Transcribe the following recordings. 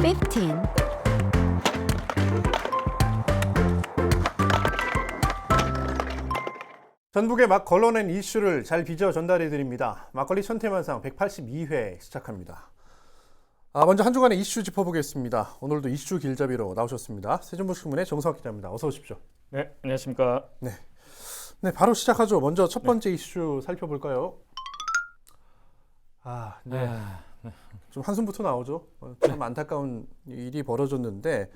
15. 전북의 막 걸러낸 이슈를 잘 빚어 전달해 드립니다. 막걸리 천태만상 182회 시작합니다. 먼저 한 주간의 이슈 짚어보겠습니다. 오늘도 이슈 길잡이로 나오셨습니다. 세종신문의 정석 기자입니다. 어서 오십시오. 네, 안녕하십니까. 네, 바로 시작하죠. 먼저 첫 번째 이슈 살펴볼까요? 좀 한숨부터 나오죠. 참 안타까운 일이 벌어졌는데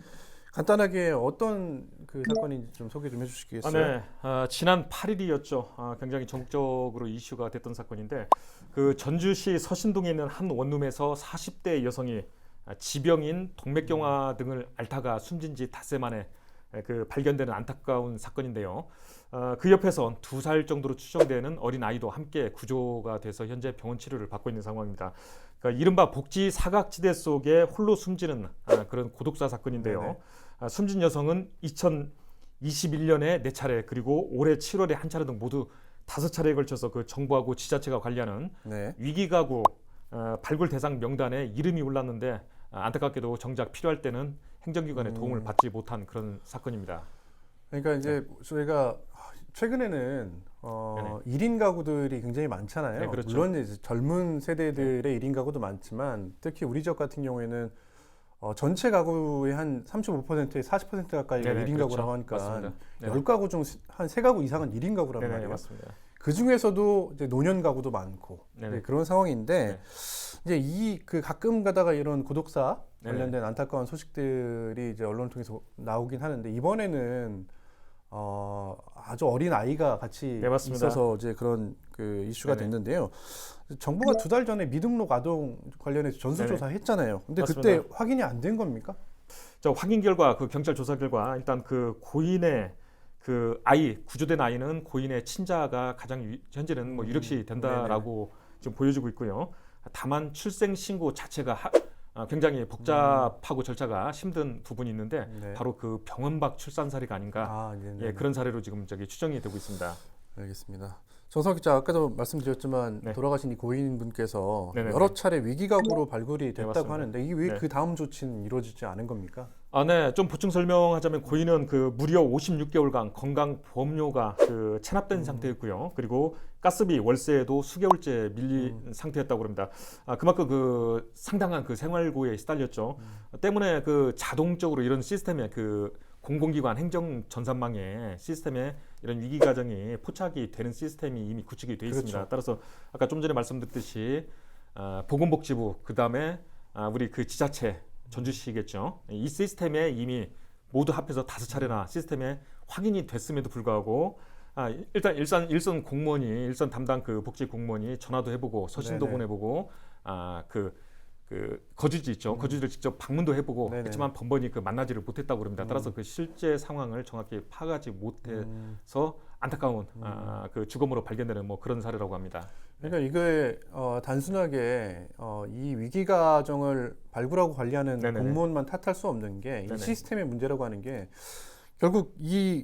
간단하게 어떤 그 사건인지 좀 소개 좀 해주시겠어요? 지난 8일이었죠. 굉장히 전국적으로 이슈가 됐던 사건인데 그 전주시 서신동에 있는 한 원룸에서 40대 여성이 지병인 동맥경화 등을 앓다가 숨진 지 닷새 만에 그 발견되는 안타까운 사건인데요. 그 옆에선 2살 정도로 추정되는 어린 아이도 함께 구조가 돼서 현재 병원 치료를 받고 있는 상황입니다. 그러니까 이른바 복지 사각지대 속에 홀로 숨지는 그런 고독사 사건인데요. 숨진 여성은 2021년에 4차례 그리고 올해 7월에 1차례 등 모두 5차례에 걸쳐서 그 정부하고 지자체가 관리하는 위기가구 발굴 대상 명단에 이름이 올랐는데 안타깝게도 정작 필요할 때는 행정기관의 도움을 받지 못한 그런 사건입니다. 그러니까 이제 저희가 최근에는 1인 가구들이 굉장히 많잖아요. 네, 그렇죠. 물론 이제 젊은 세대들의 1인 가구도 많지만 특히 우리 지역 같은 경우에는 전체 가구의 한 35%에 40% 가까이가 1인 그렇죠. 가구라고 하니까 맞습니다. 10가구 중 한 3가구 이상은 1인 가구란 말이에요. 맞습니다. 그 중에서도 이제 노년 가구도 많고 그런 상황인데 이제 그 가끔 가다가 이런 고독사 관련된 안타까운 소식들이 이제 언론을 통해서 나오긴 하는데 이번에는 아주 어린 아이가 같이 있어서 이제 그런 그 이슈가 됐는데요. 정부가 2달 전에 미등록 아동 관련해서 전수조사 했잖아요. 근데 맞습니다. 그때 확인이 안 된 겁니까? 확인 결과 그 경찰 조사 결과 일단 그 고인의 그 아이 구조된 아이는 고인의 친자가 가장 현재는 뭐 유력시 된다라고 지금 보여지고 있고요. 다만 출생 신고 자체가 굉장히 복잡하고 절차가 힘든 부분이 있는데 바로 그 병원 밖 출산 사례가 아닌가 그런 사례로 지금 추정이 되고 있습니다. 알겠습니다. 정석 기자 아까도 말씀드렸지만 돌아가신 이 고인분께서 여러 차례 위기가구로 발굴이 됐다고 하는데 이게 왜 그 다음 조치는 이루어지지 않은 겁니까? 좀 보충 설명하자면 고인은 그 무려 56개월간 건강보험료가 그 체납된 상태였고요. 그리고 가스비, 월세도 수개월째 밀린 상태였다고 합니다. 그만큼 그 상당한 그 생활고에 시달렸죠. 때문에 그 자동적으로 이런 시스템에 그 공공기관 행정 전산망의 시스템에 이런 위기 과정이 포착이 되는 시스템이 이미 구축이 되어 있습니다. 따라서 아까 좀 전에 말씀드렸듯이 보건복지부 그다음에 우리 그 지자체 전주시겠죠. 이 시스템에 이미 모두 합해서 5차례나 시스템에 확인이 됐음에도 불구하고 일단 일선 공무원이 일선 담당 그 복지 공무원이 전화도 해보고 서신도 보내보고 그 거주지 있죠. 거주지를 직접 방문도 해보고 그렇지만 번번이 그 만나지를 못했다고 그럽니다. 따라서 그 실제 상황을 정확히 파악하지 못해서 안타까운 그 주검으로 발견되는 뭐 그런 사례라고 합니다. 그러니까 이게 단순하게 이 위기 과정을 발굴하고 관리하는 공무원만 탓할 수 없는 게 이 시스템의 문제라고 하는 게 결국 이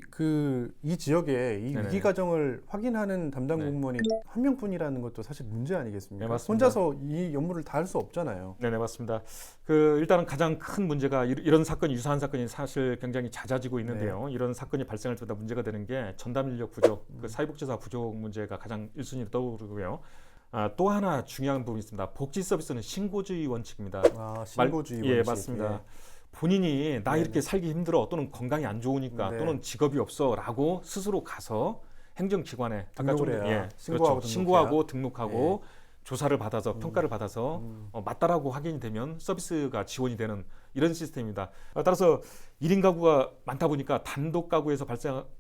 지역에 이 위기 과정을 확인하는 담당 공무원이 한 명뿐이라는 것도 사실 문제 아니겠습니까? 혼자서 이 업무를 다 할 수 없잖아요. 네, 맞습니다. 일단은 가장 큰 문제가 이런 사건이 유사한 사건이 사실 굉장히 잦아지고 있는데요. 이런 사건이 발생할 때마다 문제가 되는 게 전담 인력 부족, 그 사회복지사 부족 문제가 가장 1순위로 떠오르고요. 또 하나 중요한 부분이 있습니다. 복지 서비스는 신고주의 원칙입니다. 신고주의 원칙. 예, 맞습니다. 본인이 나 이렇게 살기 힘들어 또는 건강이 안 좋으니까 또는 직업이 없어라고 스스로 가서 행정기관에 신고하고 등록하고 조사를 받아서 평가를 받아서 맞다라고 확인이 되면 서비스가 지원이 되는 이런 시스템입니다. 따라서 1인 가구가 많다 보니까 단독 가구에서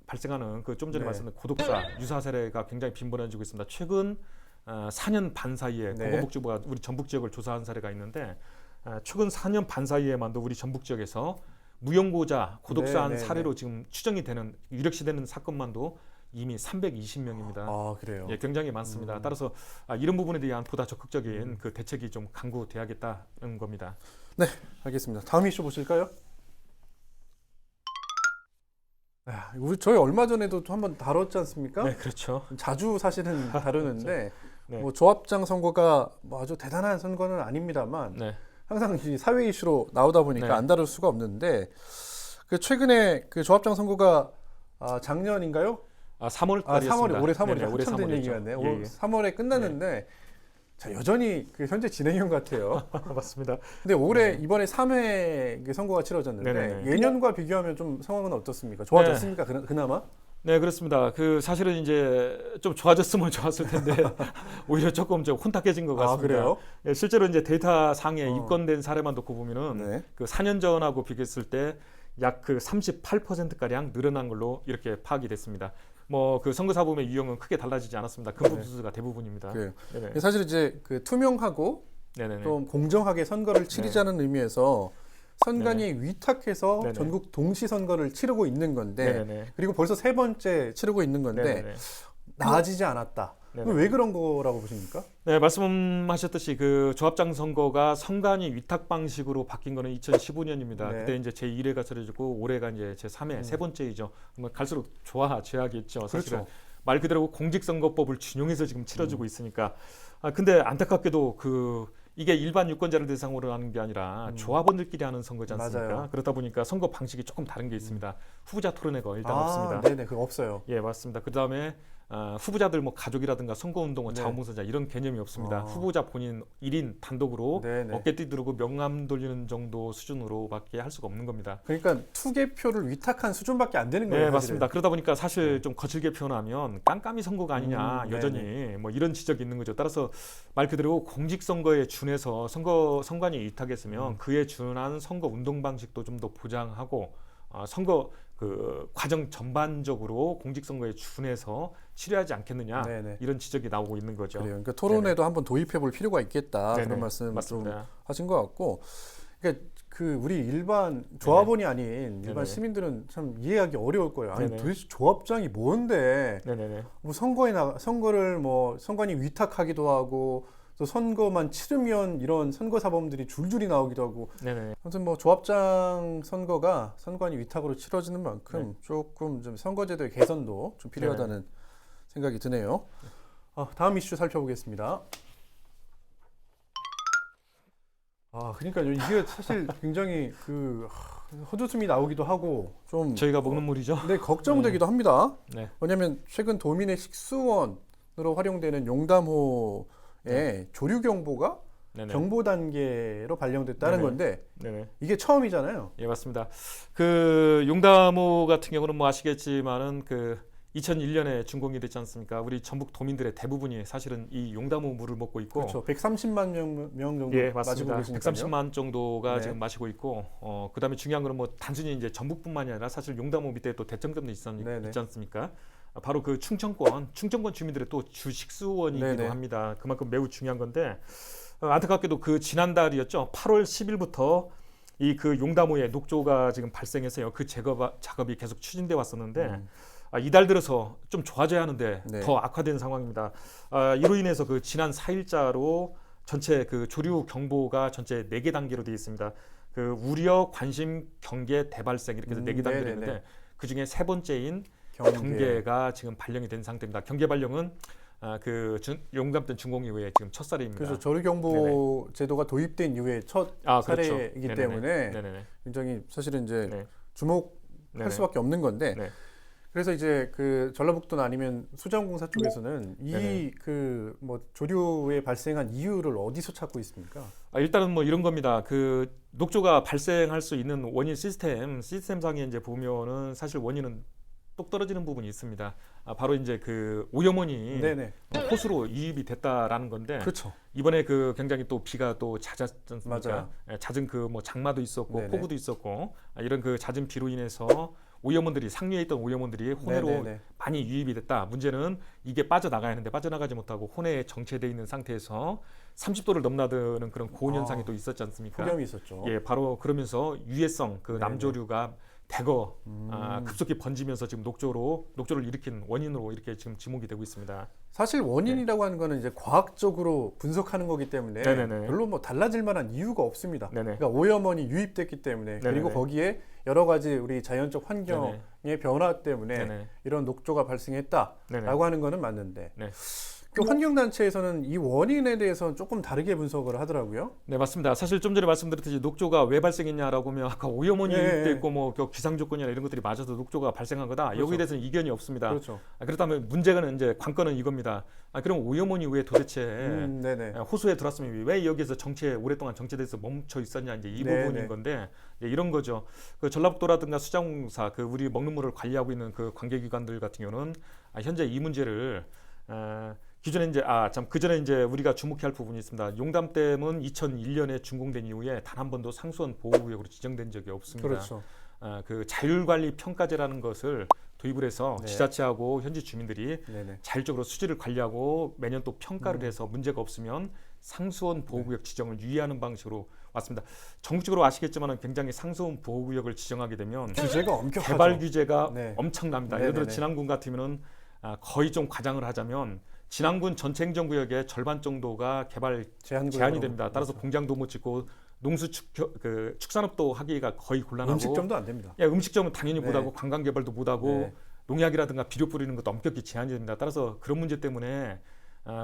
발생하는 그 좀 전에 말씀드린 고독사 유사 사례가 굉장히 빈번해지고 있습니다. 최근 4년 반 사이에 보건복지부가 우리 전북 지역을 조사한 사례가 있는데 최근 4년 반 사이에만도 우리 전북 지역에서 무연고자 고독사한 사례로 지금 추정이 되는 유력시되는 사건만도 이미 320명입니다. 그래요? 굉장히 많습니다. 따라서 이런 부분에 대한 보다 적극적인 그 대책이 좀 강구돼야겠다는 겁니다. 네, 알겠습니다. 다음 이슈 보실까요? 저희 얼마 전에도 한번 다뤘지 않습니까? 네, 그렇죠. 자주 사실은 다루는데 뭐 조합장 선거가 뭐 아주 대단한 선거는 아닙니다만 항상 이 사회 이슈로 나오다 보니까 네. 안 다룰 수가 없는데 그 최근에 그 조합장 선거가 작년인가요? 3월 아, 3월에 달이었습니다. 올해 3월이죠. 네네, 올해 한참 된 3월이죠. 얘기였네. 예, 예. 3월에 끝났는데 자, 여전히 그 현재 진행형 같아요. 맞습니다. 근데 올해 이번에 3회 그 선거가 치러졌는데 네네네. 예년과 비교하면 좀 상황은 어떻습니까? 좋아졌습니까? 그나마? 네, 그렇습니다. 그 사실은 이제 좀 좋아졌으면 좋았을 텐데 오히려 조금 좀 혼탁해진 것 같습니다. 아, 그래요? 예, 실제로 이제 데이터 상에 어. 입건된 사례만 놓고 보면은 네. 그 4년 전하고 비교했을 때 약 그 38%가량 늘어난 걸로 이렇게 파악이 됐습니다. 뭐 그 선거 사범의 유형은 크게 달라지지 않았습니다. 금부수가 대부분입니다. 그 네네. 사실 이제 그 투명하고 네네네. 좀 공정하게 선거를 치르자는 의미에서 선관위 위탁해서 네네. 전국 동시 선거를 치르고 있는 건데 네네네. 그리고 벌써 세 번째 치르고 있는 건데 네네네. 나아지지 않았다. 네네. 그럼 왜 그런 거라고 보십니까? 네, 말씀하셨듯이 그 조합장 선거가 선관위 위탁 방식으로 바뀐 거는 2015년입니다. 네. 그때 이제 제 1회가 치러지고 올해가 이제 제 3회 세 번째이죠. 뭐 갈수록 좋아져야겠죠. 사실은 그렇죠. 말 그대로 공직선거법을 준용해서 지금 치러지고 있으니까. 근데 안타깝게도 이게 일반 유권자를 대상으로 하는 게 아니라 조합원들끼리 하는 선거지 않습니까? 맞아요. 그렇다 보니까 선거 방식이 조금 다른 게 있습니다. 후보자 토론회가 일단 없습니다. 네네, 그거 없어요. 예, 맞습니다. 그 다음에 후보자들 뭐 가족이라든가 선거운동원 네. 자원봉사자 이런 개념이 없습니다. 아. 후보자 본인 1인 단독으로 네네. 어깨 띠두르고 명함 돌리는 정도 수준으로밖에 할 수가 없는 겁니다. 그러니까 투개표를 위탁한 수준밖에 안 되는 거예요. 네, 사실은. 맞습니다. 그러다 보니까 사실 좀 거칠게 표현하면 깜깜이 선거가 아니냐 여전히 뭐 이런 지적이 있는 거죠. 따라서 말 그대로 공직선거에 준해서 선관위 위탁했으면 그에 준한 선거 운동 방식도 좀 더 보장하고 선거 그 과정 전반적으로 공직선거에 준해서 치료하지 않겠느냐 네네. 이런 지적이 나오고 있는 거죠. 그래요. 그러니까 토론회도 한번 도입해 볼 필요가 있겠다. 네네. 그런 말씀 좀 맞습니다. 하신 것 같고. 그러니까 그 우리 일반 조합원이 아닌 일반 네네. 시민들은 참 이해하기 어려울 거예요. 아니 네네. 도대체 조합장이 뭔데? 네네네. 뭐 선거를 뭐 선관위 위탁하기도 하고 또 선거만 치르면 이런 선거 사범들이 줄줄이 나오기도 하고 네네. 아무튼 뭐 조합장 선거가 선관위 위탁으로 치러지는 만큼 조금 좀 선거제도의 개선도 좀 필요하다는 생각이 드네요. 다음 이슈 살펴보겠습니다. 그러니까요. 이게 사실 굉장히 헛웃음이 나오기도 하고 좀 저희가 먹는 물이죠. 네, 걱정되기도 합니다. 네. 왜냐하면 최근 도민의 식수원으로 활용되는 용담호의 조류 경보가 네네. 경보 단계로 발령됐다는 네네. 건데 네네. 이게 처음이잖아요. 예, 맞습니다. 그 용담호 같은 경우는 뭐 아시겠지만은 그 2001년에 준공이 됐지 않습니까? 우리 전북 도민들의 대부분이 사실은 이 용담호 물을 먹고 있고, 그렇죠. 130만 명 정도 예, 마시고 맞습니다. 계시니까요. 130만 정도가 네. 지금 마시고 있고, 그다음에 중요한 거는 뭐 단순히 이제 전북뿐만이 아니라 사실 용담호 밑에 또 대청점도 있지 않습니까? 바로 그 충청권 주민들의 또 주식수원이기도 네네. 합니다. 그만큼 매우 중요한 건데 안타깝게도 그 지난달이었죠. 8월 10일부터 이 그 용담호에 녹조가 지금 발생해서요. 그 작업이 계속 추진돼 왔었는데 이달 들어서 좀 좋아져야 하는데 네. 더 악화된 상황입니다. 이로 인해서 그 지난 4일자로 전체 그 조류 경보가 전체 4개 단계로 되어 있습니다. 그 우려, 관심, 경계, 대발생 이렇게 해서 4개 단계가 있는데 그 중에 세 번째인 경계가 지금 발령이 된 상태입니다. 경계 발령은 용담댐 준공 이후에 지금 첫 사례입니다. 그래서 조류 경보 제도가 도입된 이후에 첫 사례이기 그렇죠. 때문에 네네네. 굉장히 사실은 이제 네. 주목할 네네. 수밖에 없는 건데 네. 그래서 이제 그 전라북도나 아니면 수자원공사 쪽에서는 네네. 이 그 뭐 조류에 발생한 이유를 어디서 찾고 있습니까? 일단은 뭐 이런 겁니다. 그 녹조가 발생할 수 있는 원인 시스템상에 이제 보면은 사실 원인은 똑 떨어지는 부분이 있습니다. 바로 이제 그 오염원이 네네. 호수로 유입이 됐다라는 건데 그렇죠. 이번에 그 굉장히 또 비가 또 잦았지 않습니까? 맞아요. 잦은 그 뭐 장마도 있었고 네네. 폭우도 있었고 이런 그 잦은 비로 인해서 오염원들이 상류에 있던 오염원들이 혼해로 네네네. 많이 유입이 됐다. 문제는 이게 빠져나가야 하는데 빠져나가지 못하고 혼해에 정체돼 있는 상태에서 30도를 넘나드는 그런 고온 현상이 또 있었지 않습니까? 폭염이 있었죠. 예, 바로 그러면서 유해성 그 네네. 남조류가 대거 급속히 번지면서 지금 녹조를 일으킨 원인으로 이렇게 지금 지목이 되고 있습니다. 사실 원인이라고 하는 거는 이제 과학적으로 분석하는 거기 때문에 네네네. 별로 뭐 달라질 만한 이유가 없습니다. 네네. 그러니까 오염원이 유입됐기 때문에 그리고 네네네. 거기에 여러 가지 우리 자연적 환경의 변화 때문에 네네. 이런 녹조가 발생했다라고 네네. 하는 거는 맞는데 네. 그 환경단체에서는 이 원인에 대해서는 조금 다르게 분석을 하더라고요. 네, 맞습니다. 사실 좀 전에 말씀드렸듯이 녹조가 왜 발생했냐라고 하면 아까 오염원이 있고 뭐 기상 조건이나 이런 것들이 맞아서 녹조가 발생한 거다. 그렇죠. 여기에 대해서는 이견이 없습니다. 그렇죠. 그렇다면 문제는 이제 관건은 이겁니다. 그럼 오염원이 왜 도대체 네네. 호수에 들어왔으면 왜 여기에서 오랫동안 정체돼서 멈춰 있었냐 이제 이 네네. 부분인 건데 이런 거죠. 그 전라북도라든가 수자공사 그 우리 먹는 물을 관리하고 있는 그 관계기관들 같은 경우는 현재 이 문제를 기존에 이제 그 전에 이제 우리가 주목해야 할 부분이 있습니다. 용담댐은 2001년에 준공된 이후에 단 한 번도 상수원 보호구역으로 지정된 적이 없습니다. 그렇죠. 그 자율관리 평가제라는 것을 도입을 해서 네. 지자체하고 현지 주민들이 네네. 자율적으로 수질을 관리하고 매년 또 평가를 해서 문제가 없으면 상수원 보호구역 지정을 유예하는 방식으로 왔습니다. 전국적으로 아시겠지만 굉장히 상수원 보호구역을 지정하게 되면 규제가 엄격하죠. 개발 규제가 네. 엄청납니다. 네네네. 예를 들어 진안군 같으면은 거의 좀 과장을 하자면 진안군 전체 행정구역의 절반 정도가 개발 제한이 됩니다. 따라서 그렇죠. 공장도 못 짓고 축산업도 하기가 거의 곤란하고 음식점도 안 됩니다. 음식점은 당연히 네. 못하고 관광 개발도 못하고 네. 농약이라든가 비료 뿌리는 것도 엄격히 제한이 됩니다. 따라서 그런 문제 때문에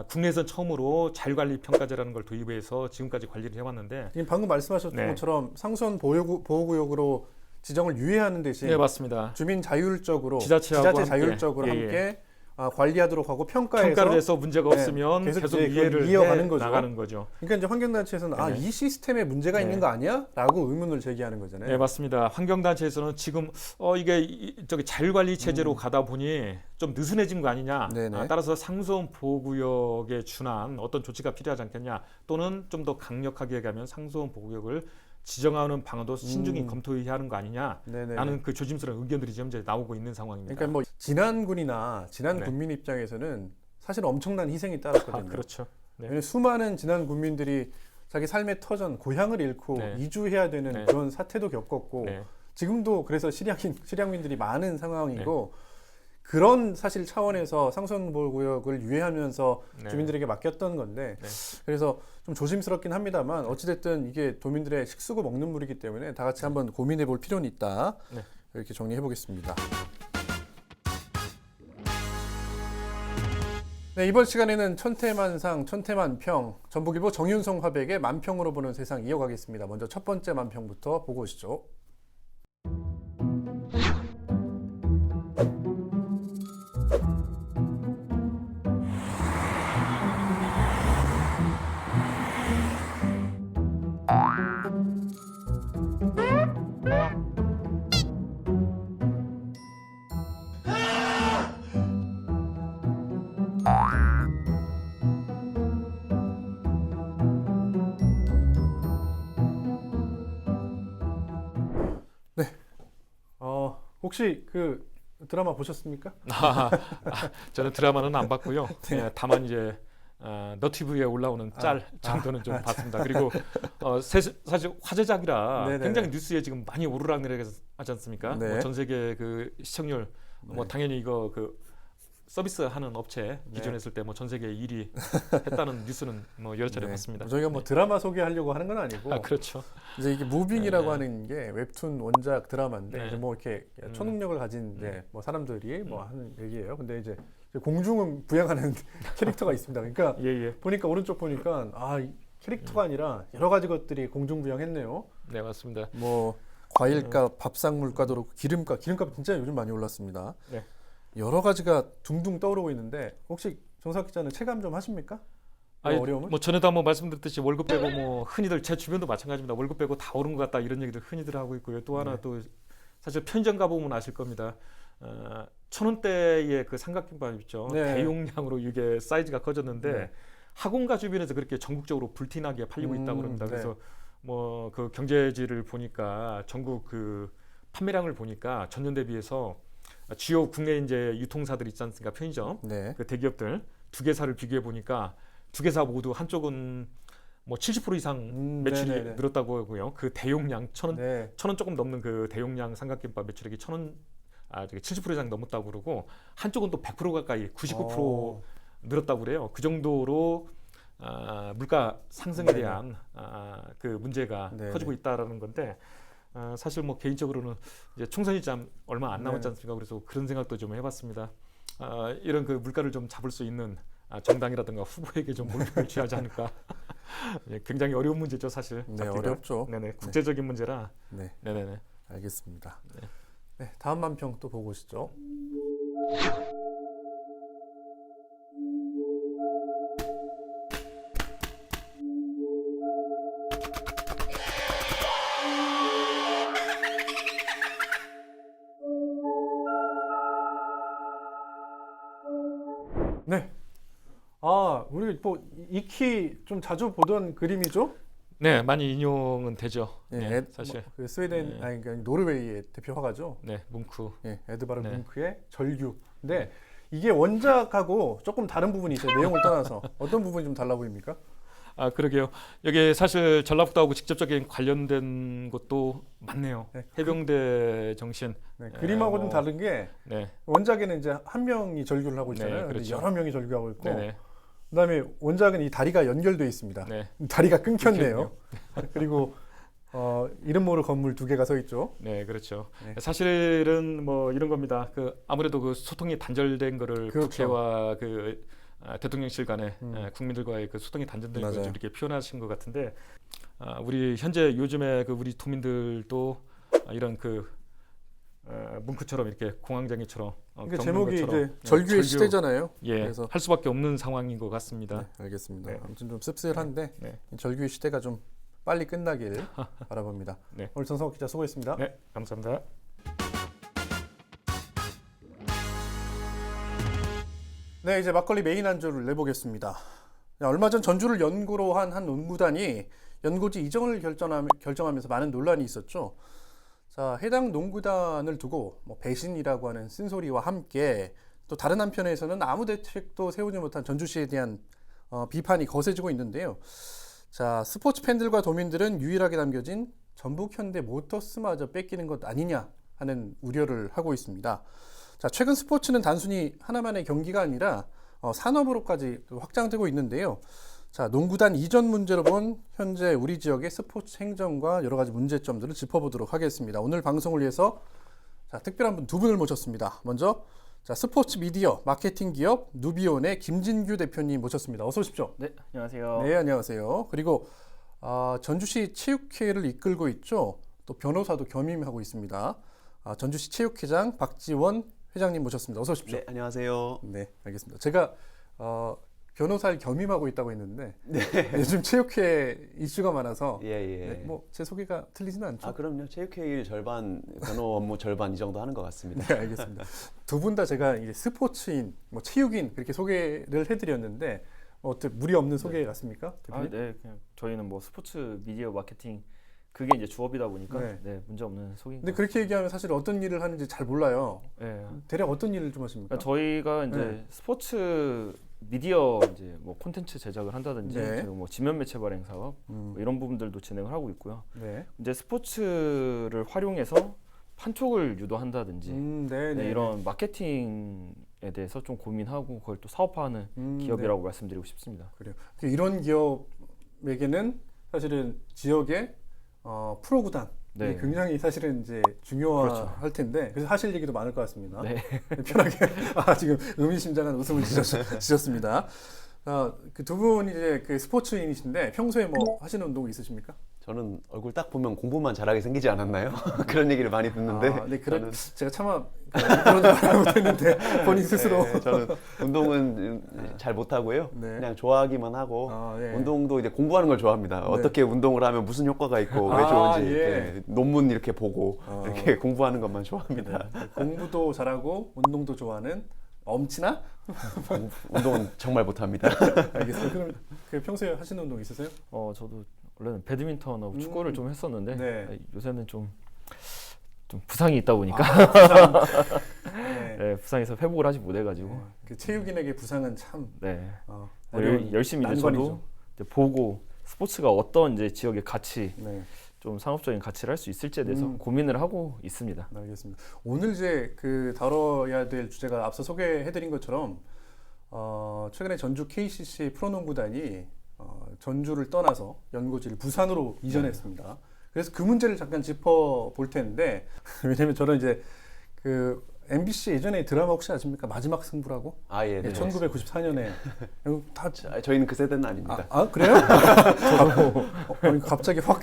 국내에선 처음으로 자율관리 평가제라는 걸 도입해서 지금까지 관리를 해왔는데 지금 방금 말씀하셨던 네. 것처럼 상수원 보호구역으로 지정을 유예하는 대신 네, 맞습니다. 주민 자율적으로 지자체하고 지자체 함께. 자율적으로 예, 함께 관리하도록 하고 평가해서 평가를 해서 문제가 네, 없으면 계속 계속 이제 그걸 이해를 이어가는 해 거죠. 나가는 거죠. 그러니까 이제 환경단체에서는 네. 이 시스템에 문제가 네. 있는 거 아니야? 라고 의문을 제기하는 거잖아요. 네, 맞습니다. 환경단체에서는 지금 이게 저기 자율관리 체제로 가다 보니 좀 느슨해진 거 아니냐. 네네. 따라서 상수원 보호구역에 준한 어떤 조치가 필요하지 않겠냐. 또는 좀 더 강력하게 가면 상수원 보호구역을 지정하는 방안도 신중히 검토해야 하는 거 아니냐. 네네. 라는 그 조심스러운 의견들이 지금 이제 나오고 있는 상황입니다. 그러니까 뭐 진안군이나 진안 네. 군민 입장에서는 사실 엄청난 희생이 따랐거든요. 그렇죠. 네. 왜냐하면 수많은 진안 군민들이 자기 삶의 터전, 고향을 잃고 네. 이주해야 되는 네. 그런 사태도 겪었고 네. 지금도 그래서 실향민들이 많은 상황이고 그런 사실 차원에서 상수원보호구역을 유예하면서 네. 주민들에게 맡겼던 건데 네. 그래서 좀 조심스럽긴 합니다만 어찌됐든 이게 도민들의 식수고 먹는 물이기 때문에 다 같이 한번 고민해 볼 필요는 있다. 네. 이렇게 정리해 보겠습니다. 네, 이번 시간에는 천태만상, 천태만평, 전북일보 정윤성 화백의 만평으로 보는 세상 이어가겠습니다. 먼저 첫 번째 만평부터 보고 오시죠. 혹시 그 드라마 보셨습니까? 저는 드라마는 안 봤고요. 네, 다만 이제 너튜브에 올라오는 짤 정도는 좀 봤습니다. 그리고 사실 화제작이라 네네. 굉장히 뉴스에 지금 많이 오르락내리락 하지 않습니까? 네. 뭐 전 세계 그 시청률 뭐 당연히 이거 그 서비스하는 업체 기준했을 때 뭐 전 세계 1위 했다는 뉴스는 뭐 여러 차례 봤습니다. 저희가 뭐 드라마 소개하려고 하는 건 아니고 그렇죠. 이제 이게 무빙이라고 네. 하는 게 웹툰 원작 드라마인데 네. 이제 뭐 이렇게 초능력을 가진 이제 뭐 사람들이 뭐 하는 얘기예요. 근데 이제 공중을 부양하는 캐릭터가 있습니다. 그러니까 예. 보니까 오른쪽 보니까 이 캐릭터가 아니라 여러 가지 것들이 공중 부양했네요. 네, 맞습니다. 뭐 과일값, 밥상물가도 그렇고 기름값 진짜 요즘 많이 올랐습니다. 네. 여러 가지가 둥둥 떠오르고 있는데 혹시 정석 기자는 체감 좀 하십니까? 어려움을? 뭐 전에도 한번 말씀드렸듯이 월급 빼고 뭐 흔히들 제 주변도 마찬가지입니다. 월급 빼고 다 오른 것 같다 이런 얘기들 흔히들 하고 있고요. 또 하나 또 사실 편의점 가보면 아실 겁니다. 1,000원대의 그 삼각김밥 있죠. 네. 대용량으로 이게 사이즈가 커졌는데 네. 학원가 주변에서 그렇게 전국적으로 불티나게 팔리고 있다고 그럽니다. 네. 그래서 뭐 그 경제지를 보니까 전국 그 판매량을 보니까 전년 대비해서 주요 국내 이제 유통사들 있지 않습니까? 편의점 네. 그 대기업들 두 개사를 비교해 보니까 두 개사 모두 한쪽은 뭐 70% 이상 매출이 네네네. 늘었다고 하고요. 그 대용량 1,000원 네. 1,000원 조금 넘는 그 대용량 삼각김밥 매출액이 1,000원 저기 70% 이상 넘었다고 그러고 한쪽은 또 100% 가까이 99% 늘었다고 그래요. 그 정도로 물가 상승에 네네. 대한 그 문제가 네네. 커지고 있다라는 건데 사실 뭐 개인적으로는 이제 총선이 참 얼마 안 남았지 네. 않습니까? 그래서 그런 생각도 좀 해봤습니다. 이런 그 물가를 좀 잡을 수 있는 정당이라든가 후보에게 좀 몰표를 취하지 않을까. 예, 굉장히 어려운 문제죠, 사실. 네, 잡기가. 어렵죠. 네네, 국제적인 문제라. 네, 네네네. 알겠습니다. 네. 네, 다음 만평 또 보고 오시죠. 네. 아, 우리 뭐 익히 좀 자주 보던 그림이죠? 네, 많이 인용은 되죠. 예, 네, 사실. 그 스웨덴, 네. 아니 그러니까 노르웨이의 대표 화가죠. 네, 뭉크. 예, 에드바르 네. 뭉크의 절규. 근데 이게 원작하고 조금 다른 부분이 있어요. 내용을 떠나서 어떤 부분이 좀 달라 보입니까? 그러게요. 여기 사실 전라북도하고 직접적인 관련된 것도 많네요. 네, 해병대 정신. 네, 그림하고 좀 뭐, 다른 게 네, 원작에는 이제 한 명이 절규를 하고 네, 있잖아요. 근데 그렇죠. 여러 명이 절규하고 있고, 네네, 그다음에 원작은 이 다리가 연결돼 있습니다. 네, 다리가 끊겼네요. 그리고 이름 모를 건물 두 개가 서 있죠. 네, 그렇죠. 네. 사실은 뭐 이런 겁니다. 아무래도 그 소통이 단절된 거를 그렇죠. 국회와 대통령실 간에 음. 국민들과의 그 소통이 단절된 맞아요. 걸 이렇게 표현하신 것 같은데, 우리 현재 요즘에 우리 국민들도 이런 뭉크처럼 이렇게 공황장애처럼 그러니까 겪는 제목이 것처럼, 이제 절규의 시대잖아요. 예, 그래서 할 수밖에 없는 상황인 것 같습니다. 네, 알겠습니다. 네. 아무튼 좀 씁쓸한데 네, 이 절규의 시대가 좀 빨리 끝나길 바라봅니다. 네. 오늘 정성욱 기자 수고했습니다. 네, 감사합니다. 네, 이제 막걸리 메인 안주를 내보겠습니다. 얼마 전 전주를 연고로 한 농구단이 연고지 이전을 결정하면서 많은 논란이 있었죠. 자, 해당 농구단을 두고 뭐 배신이라고 하는 쓴소리와 함께 또 다른 한편에서는 아무 대책도 세우지 못한 전주시에 대한 비판이 거세지고 있는데요. 자, 스포츠 팬들과 도민들은 유일하게 남겨진 전북 현대 모터스마저 뺏기는 것 아니냐 하는 우려를 하고 있습니다. 자, 최근 스포츠는 단순히 하나만의 경기가 아니라 산업으로까지 확장되고 있는데요. 자, 농구단 이전 문제로 본 현재 우리 지역의 스포츠 행정과 여러 가지 문제점들을 짚어보도록 하겠습니다. 오늘 방송을 위해서 특별한 분 두 분을 모셨습니다. 먼저 스포츠 미디어 마케팅 기업 누비온의 김진규 대표님 모셨습니다. 어서 오십시오. 네, 안녕하세요. 네, 안녕하세요. 그리고 전주시 체육회를 이끌고 있죠. 또 변호사도 겸임하고 있습니다. 전주시 체육회장 박지원 회장님 모셨습니다. 어서 오십시오. 네, 안녕하세요. 네, 알겠습니다. 제가 변호사를 겸임하고 있다고 했는데 네. 요즘 체육회 이슈가 많아서 예, 예. 네, 뭐 제 소개가 틀리지는 않죠? 그럼요. 체육회의 절반, 변호 업무 절반 이 정도 하는 것 같습니다. 네, 알겠습니다. 두 분 다 제가 이제 스포츠인, 뭐 체육인 그렇게 소개를 해드렸는데 어떻게 무리 없는 소개 같습니까? 대표님? 네, 그냥 저희는 뭐 스포츠 미디어 마케팅 그게 이제 주업이다 보니까 네. 네, 문제 없는 소개인 근데 것 그렇게 얘기하면 사실 어떤 일을 하는지 잘 몰라요. 같습니다. 네. 대략 어떤 일을 좀 하십니까? 그러니까 저희가 이제 네. 스포츠 미디어 이제 뭐 콘텐츠 제작을 한다든지 네. 그리고 뭐 지면 매체 발행 사업 음, 뭐 이런 부분들도 진행을 하고 있고요. 네. 이제 스포츠를 활용해서 판촉을 유도한다든지 네, 네, 이런 마케팅에 대해서 좀 고민하고 그걸 또 사업화하는 네. 기업이라고 말씀드리고 싶습니다. 그래요. 이런 기업에게는 사실은 지역의 프로구단 네. 이 굉장히 사실은 이제 중요할 그렇죠. 텐데 그래서 하실 얘기도 많을 것 같습니다. 네. 편하게 지금 의미심장한 웃음을 지셨습니다. 그 두 분이 이제 그 스포츠인이신데 평소에 뭐 하시는 운동 있으십니까? 저는 얼굴 딱 보면 공부만 잘하게 생기지 않았나요? 그런 얘기를 많이 듣는데. 네, 저는, 제가 차마 그런 말 못했는데 본인 스스로. 네, 저는 운동은 잘 못하고요. 네. 그냥 좋아하기만 하고 네. 운동도 이제 공부하는 걸 좋아합니다. 어떻게 운동을 하면 무슨 효과가 있고 왜 좋은지 예. 네, 논문 이렇게 보고 이렇게 공부하는 것만 좋아합니다. 공부도 잘하고 운동도 좋아하는 엄친아? 운동은 정말 못합니다. 알겠어요. 그럼 그 평소에 하시는 운동 있으세요? 저도 원래는 배드민턴하고 축구를 좀 했었는데 네. 요새는 좀 부상이 있다 보니까 네. 네, 부상해서 회복을 하지 못해가지고 그 체육인에게 부상은 참 네. 어려운 열심히 이제 난관이죠. 저도 이제 보고 스포츠가 어떤 이제 지역의 가치 네. 좀 상업적인 가치를 할 수 있을지에 대해서 고민을 하고 있습니다. 알겠습니다. 오늘 이제 그 다뤄야 될 주제가 앞서 소개해드린 것처럼 최근에 전주 KCC 프로농구단이 전주를 떠나서 연고지를 부산으로 이전했습니다. 그래서 그 문제를 잠깐 짚어볼 텐데 왜냐면 저는 이제 그 MBC 예전에 드라마 혹시 아십니까? 마지막 승부라고? 아, 예, 네. 1994년에 다 저희는 그 세대는 아닙니다. 그래요? 아니, 갑자기 확.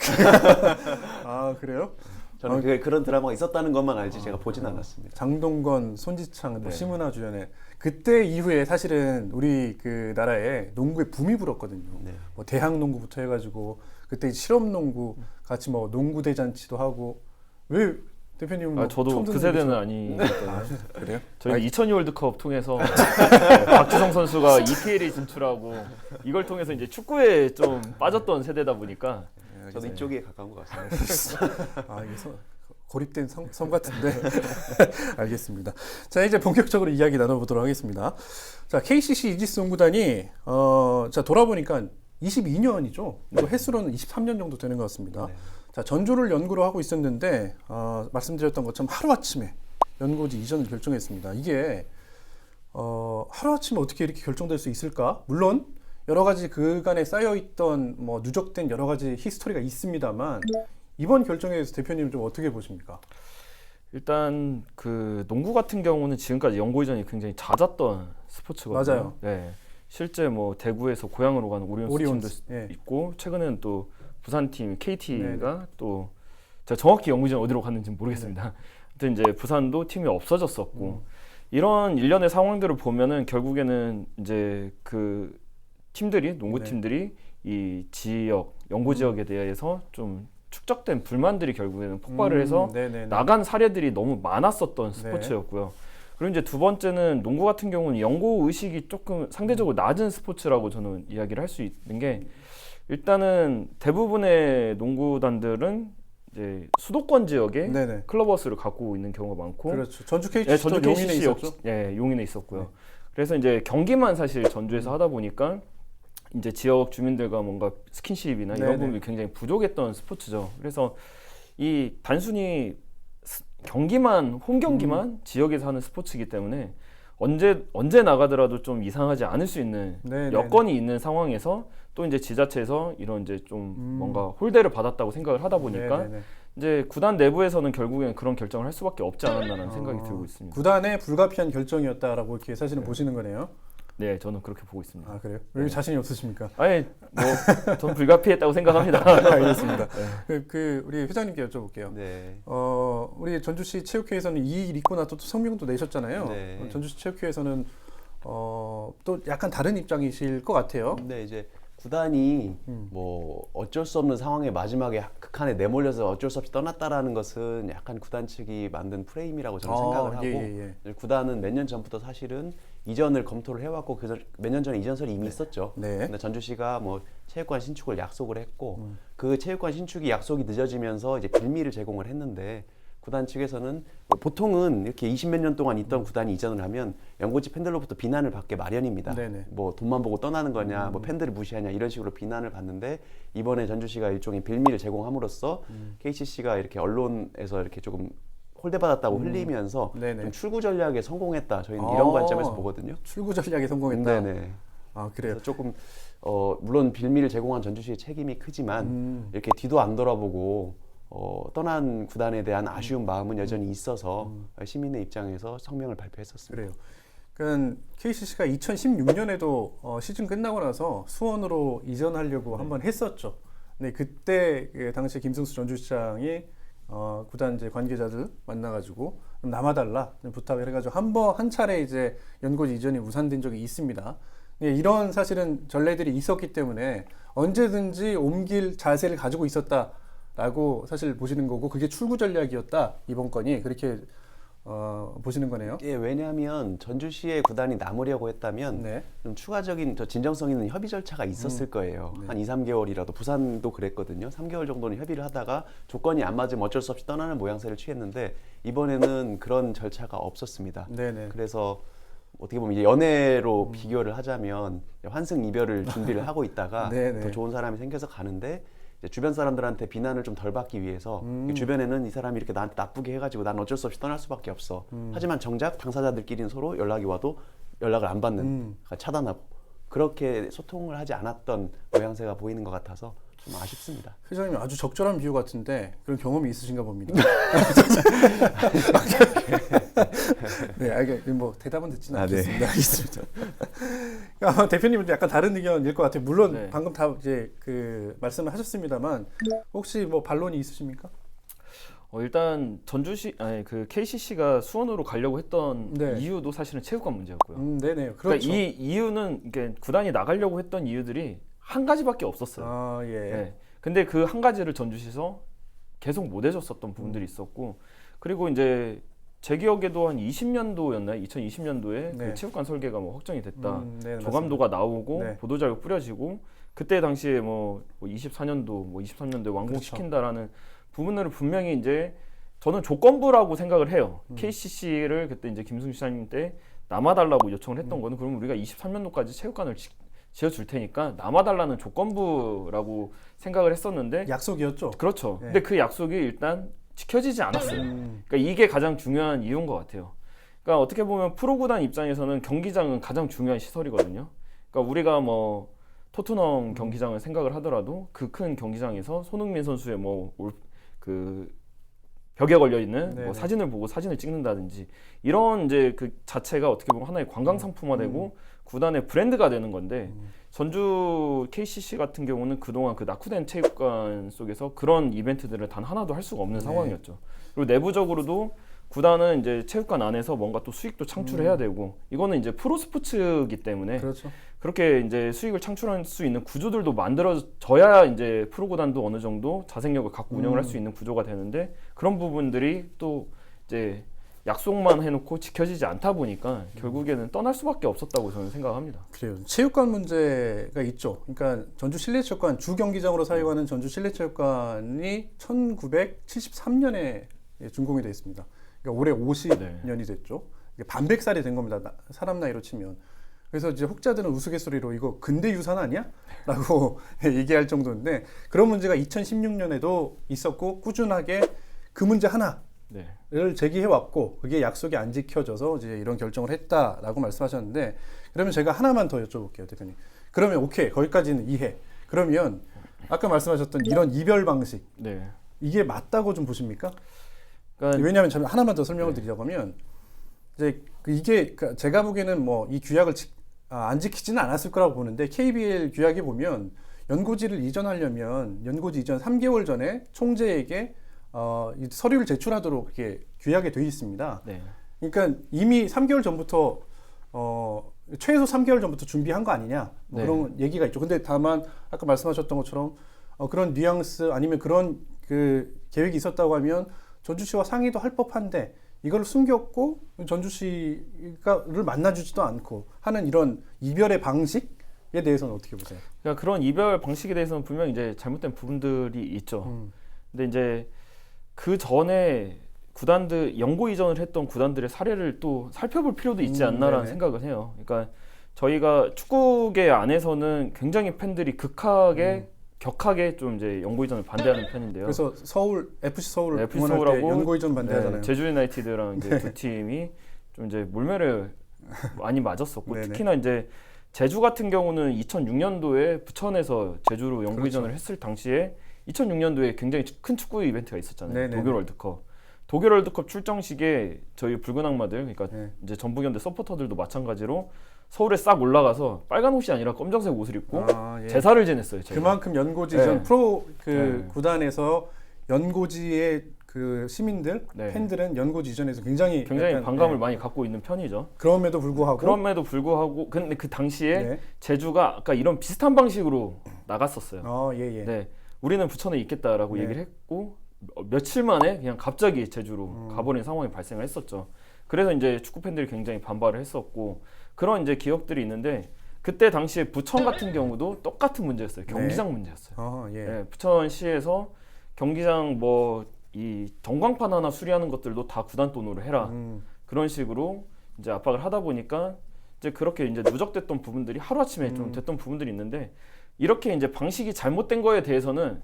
아, 그래요? 저는 그런 드라마가 있었다는 것만 알지 제가 보진 않았습니다. 장동건, 손지창, 뭐 네. 심은하 주연의 그때 이후에 사실은 우리 그 나라에 농구에 붐이 불었거든요. 네. 뭐 대학 농구부터 해가지고 그때 실업 농구 같이 뭐 농구 대잔치도 하고 왜 대표님은 뭐 저도 처음 그 듣는 세대는 얘기죠? 아니거든요. 그래요? 저희 2002 월드컵 통해서 박주성 선수가 EPL에 진출하고 이걸 통해서 이제 축구에 좀 빠졌던 세대다 보니까 저도 이쪽에 가까운 것 같습니다. 이게 고립된 섬 같은데. 알겠습니다. 자, 이제 본격적으로 이야기 나눠보도록 하겠습니다. 자, KCC 이지스 농구단이 자 돌아보니까 22년이죠. 또 횟수로는 23년 정도 되는 것 같습니다. 네. 자, 전조를 연구로 하고 있었는데 말씀드렸던 것처럼 하루아침에 연고지 이전을 결정했습니다. 이게 하루아침에 어떻게 이렇게 결정될 수 있을까? 물론 여러 가지 그간에 쌓여있던 뭐 누적된 여러 가지 히스토리가 있습니다만 이번 결정에 대해서 대표님 좀 어떻게 보십니까? 일단 그 농구 같은 경우는 지금까지 연고이전이 굉장히 잦았던 스포츠거든요. 맞아요. 네. 실제 뭐 대구에서 고향으로 가는 오리온스 팀도 예. 있고 최근에는 또 부산팀 KT가 네네. 또 제가 정확히 연고이전 어디로 갔는지 모르겠습니다. 아무튼 이제 부산도 팀이 없어졌었고 이런 일련의 상황들을 보면은 결국에는 이제 그 팀들이 농구 팀들이 이 지역 연고 지역에 대해서 좀 축적된 불만들이 결국에는 폭발을 해서 네네네. 나간 사례들이 너무 많았었던 스포츠였고요. 그리고 이제 두 번째는 농구 같은 경우는 연고 의식이 조금 상대적으로 낮은 스포츠라고 저는 이야기를 할 수 있는 게 일단은 대부분의 농구단들은 이제 수도권 지역에 네네. 클럽버스를 갖고 있는 경우가 많고 그렇죠. 전주 KCC 네, 전주 용인에 KCC 있었죠. 용인에 있었고요. 네. 그래서 이제 경기만 사실 전주에서 하다 보니까 이제 지역 주민들과 뭔가 스킨십이나 이런 네네. 부분이 굉장히 부족했던 스포츠죠. 그래서 이 단순히 경기만 홈 경기만 지역에서 하는 스포츠이기 때문에 언제 나가더라도 좀 이상하지 않을 수 있는 네네네. 여건이 있는 상황에서 또 이제 지자체에서 이런 이제 좀 뭔가 홀대를 받았다고 생각을 하다 보니까 네네네. 이제 구단 내부에서는 결국엔 그런 결정을 할 수밖에 없지 않았나라는 생각이 들고 있습니다. 구단의 불가피한 결정이었다라고 이렇게 사실은 보시는 거네요. 네, 저는 그렇게 보고 있습니다. 아, 그래요? 왜 자신이 없으십니까? 아니, 전 불가피했다고 생각합니다. 알겠습니다. 우리 회장님께 여쭤볼게요. 네. 우리 전주시 체육회에서는 이 일 있고 나서 또 성명도 내셨잖아요. 네. 전주시 체육회에서는 또 약간 다른 입장이실 것 같아요. 근데 이제 구단이 뭐 어쩔 수 없는 상황에 마지막에 극한에 내몰려서 어쩔 수 없이 떠났다라는 것은 약간 구단 측이 만든 프레임이라고 저는 생각을 하고 예. 구단은 몇 년 전부터 사실은 이전을 검토를 해왔고 몇 년 전에 이전설이 이미 있었죠. 네. 근데 전주시가 뭐 체육관 신축을 약속을 했고 그 체육관 신축이 약속이 늦어지면서 이제 빌미를 제공을 했는데 구단 측에서는 보통은 이렇게 20몇 년 동안 있던 구단이 이전을 하면 연고지 팬들로부터 비난을 받게 마련입니다. 네네. 뭐 돈만 보고 떠나는 거냐, 뭐 팬들을 무시하냐 이런 식으로 비난을 받는데 이번에 전주시가 일종의 빌미를 제공함으로써 KCC가 이렇게 언론에서 이렇게 조금 홀대받았다고 흘리면서 네네. 좀 출구 전략에 성공했다. 저희는 이런 관점에서 보거든요. 출구 전략에 성공했다. 네네. 아, 그래요. 그래서 조금 물론 빌미를 제공한 전주시의 책임이 크지만 이렇게 뒤도 안 돌아보고 떠난 구단에 대한 아쉬운 마음은 여전히 있어서 시민의 입장에서 성명을 발표했었습니다. 그래요. 그러니까 KCC가 2016년에도 시즌 끝나고 나서 수원으로 이전하려고 한번 했었죠. 근데 그때 그 당시 김승수 전주시장이 구단 이제 관계자들 만나가지고 좀 남아달라 좀 부탁을 해가지고 한 차례 이제 연고지 이전이 무산된 적이 있습니다. 이런 사실은 전례들이 있었기 때문에 언제든지 옮길 자세를 가지고 있었다라고 사실 보시는 거고 그게 출구 전략이었다 이번 건이 그렇게 보시는 거네요. 예, 왜냐하면 전주시의 구단이 남으려고 했다면 네. 좀 추가적인 더 진정성 있는 협의 절차가 있었을 거예요. 한 2, 3개월이라도 부산도 그랬거든요. 3개월 정도는 협의를 하다가 조건이 안 맞으면 어쩔 수 없이 떠나는 모양새를 취했는데 이번에는 그런 절차가 없었습니다. 네네. 그래서 어떻게 보면 이제 연애로 비교를 하자면 환승 이별을 준비를 하고 있다가 네네. 더 좋은 사람이 생겨서 가는데 이제 주변 사람들한테 비난을 좀 덜 받기 위해서 주변에는 이 사람이 이렇게 나한테 나쁘게 해가지고 난 어쩔 수 없이 떠날 수밖에 없어. 하지만 정작 당사자들끼리는 서로 연락이 와도 연락을 안 받는, 그러니까 차단하고 그렇게 소통을 하지 않았던 모양새가 보이는 것 같아서 좀 아쉽습니다. 회장님 아주 적절한 비유 같은데 그런 경험이 있으신가 봅니다. 네, 뭐 대답은 듣지는 아, 네. 않겠습니다. 알겠습니다. 아마 대표님은 약간 다른 의견일 것 같아요. 물론 네. 방금 다 이제 그 말씀을 하셨습니다만 혹시 뭐 반론이 있으십니까? 일단 그 KCC가 수원으로 가려고 했던 네. 이유도 사실은 체육관 문제였고요. 네네. 그러니까 그렇죠. 이 이유는 이게 구단이 나가려고 했던 이유들이 한 가지밖에 없었어요. 아 예. 네. 근데 그 한 가지를 전주시에서 계속 못 해줬었던 부분들이 있었고, 그리고 이제 제 기억에도 한 20년도였나요? 2020년도에 네. 그 체육관 설계가 뭐 확정이 됐다. 네, 조감도가 나오고 네. 보도자료 뿌려지고, 그때 당시에 뭐 24년도, 뭐 23년도에 완공시킨다라는 부분들을 분명히 이제 저는 조건부라고 생각을 해요. KCC를 그때 이제 김승주 시장님 때 남아달라고 요청을 했던 거는, 그러면 우리가 23년도까지 체육관을 지어줄 테니까 남아달라는 조건부라고 생각을 했었는데, 약속이었죠. 그렇죠. 네. 근데 그 약속이 일단 지켜지지 않았어요. 그러니까 이게 가장 중요한 이유인 것 같아요. 그러니까 어떻게 보면 프로구단 입장에서는 경기장은 가장 중요한 시설이거든요. 그러니까 우리가 뭐 토트넘 경기장을 생각을 하더라도 그 큰 경기장에서 손흥민 선수의 그 벽에 걸려 있는 네네. 뭐 사진을 보고 사진을 찍는다든지, 이런 이제 그 자체가 어떻게 보면 하나의 관광 상품화되고 구단의 브랜드가 되는 건데, 전주 KCC 같은 경우는 그동안 그 낙후된 체육관 속에서 그런 이벤트들을 단 하나도 할 수가 없는 상황이었죠. 그리고 내부적으로도 구단은 이제 체육관 안에서 뭔가 또 수익도 창출해야 되고, 이거는 이제 프로 스포츠이기 때문에 그렇죠. 그렇게 이제 수익을 창출할 수 있는 구조들도 만들어져야 이제 프로 구단도 어느 정도 자생력을 갖고 운영을 할 수 있는 구조가 되는데, 그런 부분들이 또 이제 약속만 해놓고 지켜지지 않다 보니까 결국에는 떠날 수밖에 없었다고 저는 생각합니다. 그래요. 체육관 문제가 있죠. 그러니까 전주 실내체육관 주 경기장으로 사용하는 전주 실내체육관이 1973년에 준공이 되어 있습니다. 그러니까 올해 50년이 됐죠. 이게 반백살이 된 겁니다. 사람 나이로 치면. 그래서 이제 혹자들은 우스갯소리로 이거 근대 유산 아니야? 라고 얘기할 정도인데, 그런 문제가 2016년에도 있었고 꾸준하게 그 문제 하나를 제기해 왔고, 그게 약속이 안 지켜져서 이제 이런 결정을 했다라고 말씀하셨는데, 그러면 제가 하나만 더 여쭤볼게요, 대표님. 그러면 오케이, 거기까지는 이해. 그러면 아까 말씀하셨던 이런 이별 방식, 이게 맞다고 좀 보십니까? 그러니까 왜냐하면 저는 하나만 더 설명을 드리자고 하면, 이제 이게 제가 보기에는 뭐 이 규약을 안 지키지는 않았을 거라고 보는데, KBL 규약에 보면 연고지를 이전하려면 연고지 이전 3개월 전에 총재에게 이 서류를 제출하도록 이렇게 규약에 되어 있습니다. 그러니까 이미 3개월 전부터 최소 3개월 전부터 준비한 거 아니냐, 뭐 그런 얘기가 있죠. 근데 다만 아까 말씀하셨던 것처럼 그런 뉘앙스 아니면 그런 그 계획이 있었다고 하면 전주시와 상의도 할 법한데, 이걸 숨겼고 전주시를 만나주지도 않고 하는 이런 이별의 방식에 대해서는 어떻게 보세요? 그러니까 그런 이별 방식에 대해서는 분명히 이제 잘못된 부분들이 있죠. 근데 이제 그 전에 구단들 연고 이전을 했던 구단들의 사례를 또 살펴볼 필요도 있지 않나라는 생각을 해요. 그러니까 저희가 축구계 안에서는 굉장히 팬들이 격하게 좀 이제 연고 이전을 반대하는 편인데요. 그래서 FC 서울을 FC 응원할 때 서울하고 연고 이전 반대하잖아요. 제주 유나이티드랑 이제 두 팀이 좀 이제 몰매를 많이 맞았었고, 특히나 이제 제주 같은 경우는 2006년도에 부천에서 제주로 연고 이전을 했을 당시에 2006년도에 굉장히 큰 축구 이벤트가 있었잖아요. 독일 월드컵. 독일 월드컵 출정식에 저희 붉은 악마들, 그러니까 이제 전북현대 서포터들도 마찬가지로 서울에 싹 올라가서 빨간 옷이 아니라 검정색 옷을 입고 제사를 지냈어요. 저희가. 그만큼 연고지 전 프로 구단에서 연고지의 그 시민들, 팬들은 연고지 이전에서 굉장히 반감을 많이 갖고 있는 편이죠. 그럼에도 불구하고 근데 그 당시에 제주가 아까 이런 비슷한 방식으로 나갔었어요. 우리는 부천에 있겠다라고 얘기를 했고, 며칠 만에 그냥 갑자기 제주로 가버린 상황이 발생을 했었죠. 그래서 이제 축구 팬들이 굉장히 반발을 했었고, 그런 이제 기억들이 있는데, 그때 당시에 부천 같은 경우도 똑같은 문제였어요. 경기장 문제였어요. 부천시에서 경기장 뭐 이 전광판 하나 수리하는 것들도 다 구단 돈으로 해라. 그런 식으로 이제 압박을 하다 보니까 이제 그렇게 이제 누적됐던 부분들이 하루아침에 좀 됐던 부분들이 있는데, 이렇게 이제 방식이 잘못된 거에 대해서는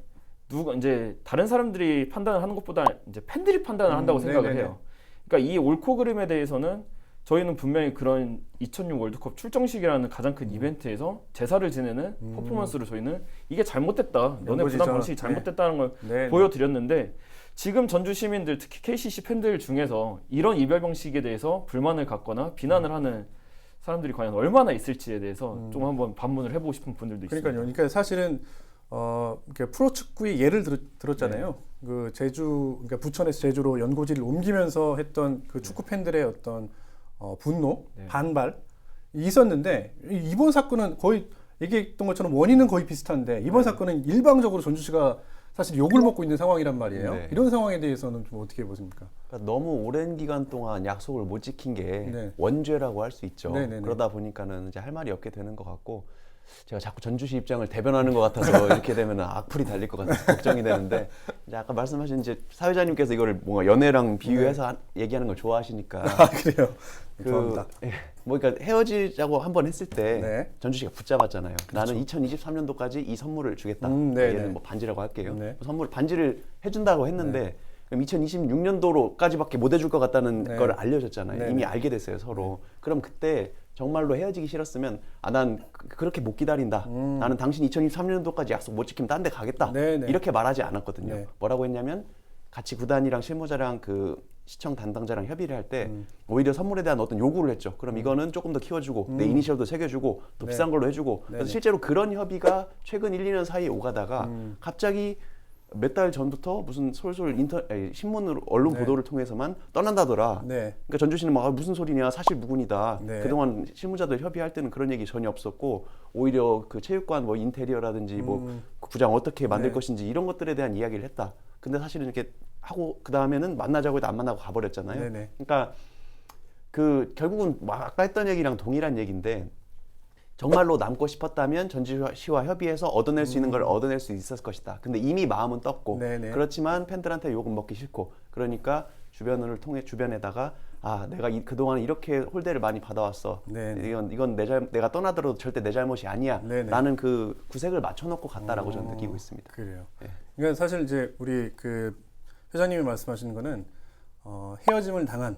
이제 다른 사람들이 판단을 하는 것보다 이제 팬들이 판단을 한다고 생각을 해요. 그러니까 이 옳고 그름에 대해서는 저희는 분명히 그런 2006 월드컵 출정식이라는 가장 큰 이벤트에서 제사를 지내는 퍼포먼스로 저희는 이게 잘못됐다. 너네 연고지전. 구단 방식이 잘못됐다는 걸 네. 보여드렸는데 지금 전주 시민들 특히 KCC 팬들 중에서 이런 이별 방식에 대해서 불만을 갖거나 비난을 하는 사람들이 과연 얼마나 있을지에 대해서 좀 한번 반문을 해보고 싶은 분들도 있습니다. 그러니까 사실은 이렇게 프로축구의 예를 들었잖아요. 그 제주, 그러니까 부천에서 제주로 연고지를 옮기면서 했던 그 축구 팬들의 어떤 분노, 반발이 있었는데 이번 사건은 거의 얘기했던 것처럼 원인은 거의 비슷한데 이번 사건은 일방적으로 전주시가 사실 욕을 먹고 있는 상황이란 말이에요. 네. 이런 상황에 대해서는 좀 어떻게 보십니까? 그러니까 너무 오랜 기간 동안 약속을 못 지킨 게 네. 원죄라고 할 수 있죠. 네네네. 그러다 보니까는 이제 할 말이 없게 되는 것 같고 제가 자꾸 전주시 입장을 대변하는 것 같아서 이렇게 되면 악플이 달릴 것 같아서 걱정이 되는데 이제 아까 말씀하신 이제 사회자님께서 이거를 뭔가 연애랑 비유해서 얘기하는 걸 좋아하시니까 그래요. 좋아합니다. 뭐 그러니까 헤어지자고 한 번 했을 때 네. 전주시가 붙잡았잖아요. 나는 2023년도까지 이 선물을 주겠다. 네네. 얘는 뭐 반지라고 할게요. 네. 선물 반지를 해준다고 했는데 그럼 2026년도로까지밖에 못 해줄 것 같다는 네. 걸 알려줬잖아요. 네네. 이미 알게 됐어요 서로. 그럼 그때 정말로 헤어지기 싫었으면 난 그렇게 못 기다린다. 나는 당신 2023년도까지 약속 못 지키면 딴 데 가겠다. 네네. 이렇게 말하지 않았거든요. 네. 뭐라고 했냐면 같이 구단이랑 실무자랑 그 시청 담당자랑 협의를 할 때 오히려 선물에 대한 어떤 요구를 했죠. 그럼 이거는 조금 더 키워주고 내 이니셜도 새겨주고 더 네. 비싼 걸로 해주고 네네. 그래서 실제로 그런 협의가 최근 1, 2년 사이에 오가다가 갑자기 몇 달 전부터 무슨 솔솔 신문으로 언론 네. 보도를 통해서만 떠난다더라. 네. 그러니까 전주시는 막 무슨 소리냐 사실 무근이다. 네. 그동안 실무자들 협의할 때는 그런 얘기 전혀 없었고 오히려 그 체육관 뭐 인테리어라든지 뭐 구장 어떻게 만들 네. 것인지 이런 것들에 대한 이야기를 했다. 근데 사실은 이렇게 하고 그 다음에는 만나자고 해도 안 만나고 가버렸잖아요. 네네. 그러니까 그 결국은 막 아까 했던 얘기랑 동일한 얘기인데 정말로 남고 싶었다면 전주시와 협의해서 얻어낼 수 있는 걸 얻어낼 수 있었을 것이다. 근데 이미 마음은 떴고 네네. 그렇지만 팬들한테 욕은 먹기 싫고 그러니까 주변에다가 내가 그동안 이렇게 홀대를 많이 받아왔어. 네네. 이건 내가 떠나더라도 절대 내 잘못이 아니야. 네네. 라는 그 구색을 맞춰놓고 갔다라고 저는 느끼고 있습니다. 그래요. 네. 그러니까 사실 이제 우리 그 회장님이 말씀하시는 거는 헤어짐을 당한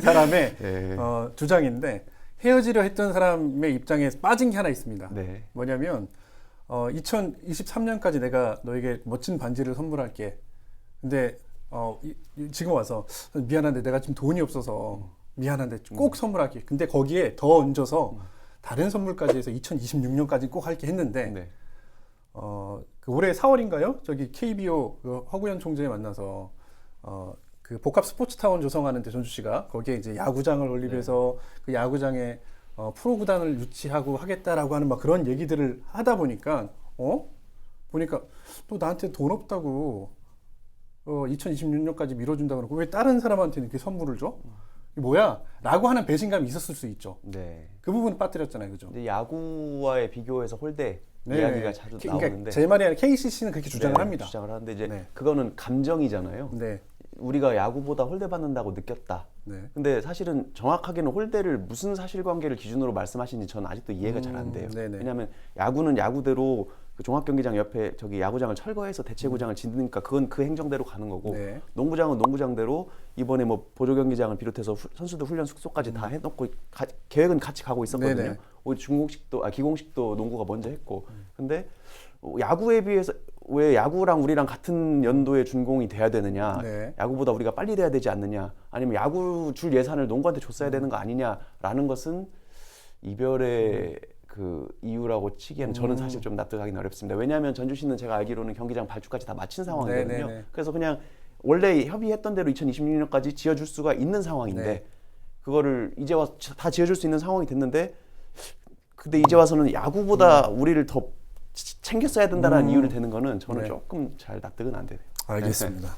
사람의 네. 주장인데 헤어지려 했던 사람의 입장에 빠진 게 하나 있습니다. 네. 뭐냐면 2023년까지 내가 너에게 멋진 반지를 선물할게. 근데 지금 와서 미안한데 내가 지금 돈이 없어서 미안한데 꼭 선물할게. 근데 거기에 더 얹어서 다른 선물까지 해서 2026년까지 꼭 할게 했는데 네. 그 올해 4월인가요? 저기 KBO 그 허구현 총재 만나서 그 복합 스포츠타운 조성하는데 전주시가 거기에 이제 야구장을 올리면서 그 야구장에 프로 구단을 유치하고 하겠다라고 하는 막 그런 얘기들을 하다 보니까 보니까 또 나한테 돈 없다고 2026년까지 미뤄준다 그러고 왜 다른 사람한테는 이렇게 선물을 줘? 이게 뭐야? 라고 하는 배신감이 있었을 수 있죠. 네. 그 부분을 빠뜨렸잖아요, 그죠? 근데 야구와의 비교해서 홀대 네. 이야기가 자주 그러니까 나오는데 제 말이 아니라 KCC는 그렇게 주장을 네, 합니다. 주장을 하는데 이제 네. 그거는 감정이잖아요. 네, 우리가 야구보다 홀대받는다고 느꼈다. 네. 근데 사실은 정확하게는 홀대를 무슨 사실관계를 기준으로 말씀하시는지 저는 아직도 이해가 잘 안 돼요. 네네. 왜냐하면 야구는 야구대로 그 종합경기장 옆에 저기 야구장을 철거해서 대체구장을 짓으니까 그건 그 행정대로 가는 거고 네. 농구장은 농구장대로 이번에 뭐 보조경기장을 비롯해서 선수들 훈련 숙소까지 다 해놓고 계획은 같이 가고 있었거든요. 네네. 기공식도 농구가 먼저 했고 근데 야구에 비해서 왜 야구랑 우리랑 같은 연도에 준공이 돼야 되느냐 네. 야구보다 우리가 빨리 돼야 되지 않느냐 아니면 야구 줄 예산을 농구한테 줬어야 되는 거 아니냐라는 것은 이별의 그 이유라고 치기에는 저는 사실 좀 납득하기는 어렵습니다. 왜냐하면 전주시는 제가 알기로는 경기장 발주까지 다 마친 상황이거든요. 네네네. 그래서 그냥 원래 협의했던 대로 2026년까지 지어줄 수가 있는 상황인데 네. 그거를 이제 와서 다 지어줄 수 있는 상황이 됐는데 근데 이제 와서는 야구보다 우리를 더 챙겼어야 된다는 이유를 대는 거는 저는 네. 조금 잘 납득은 안 돼요. 알겠습니다.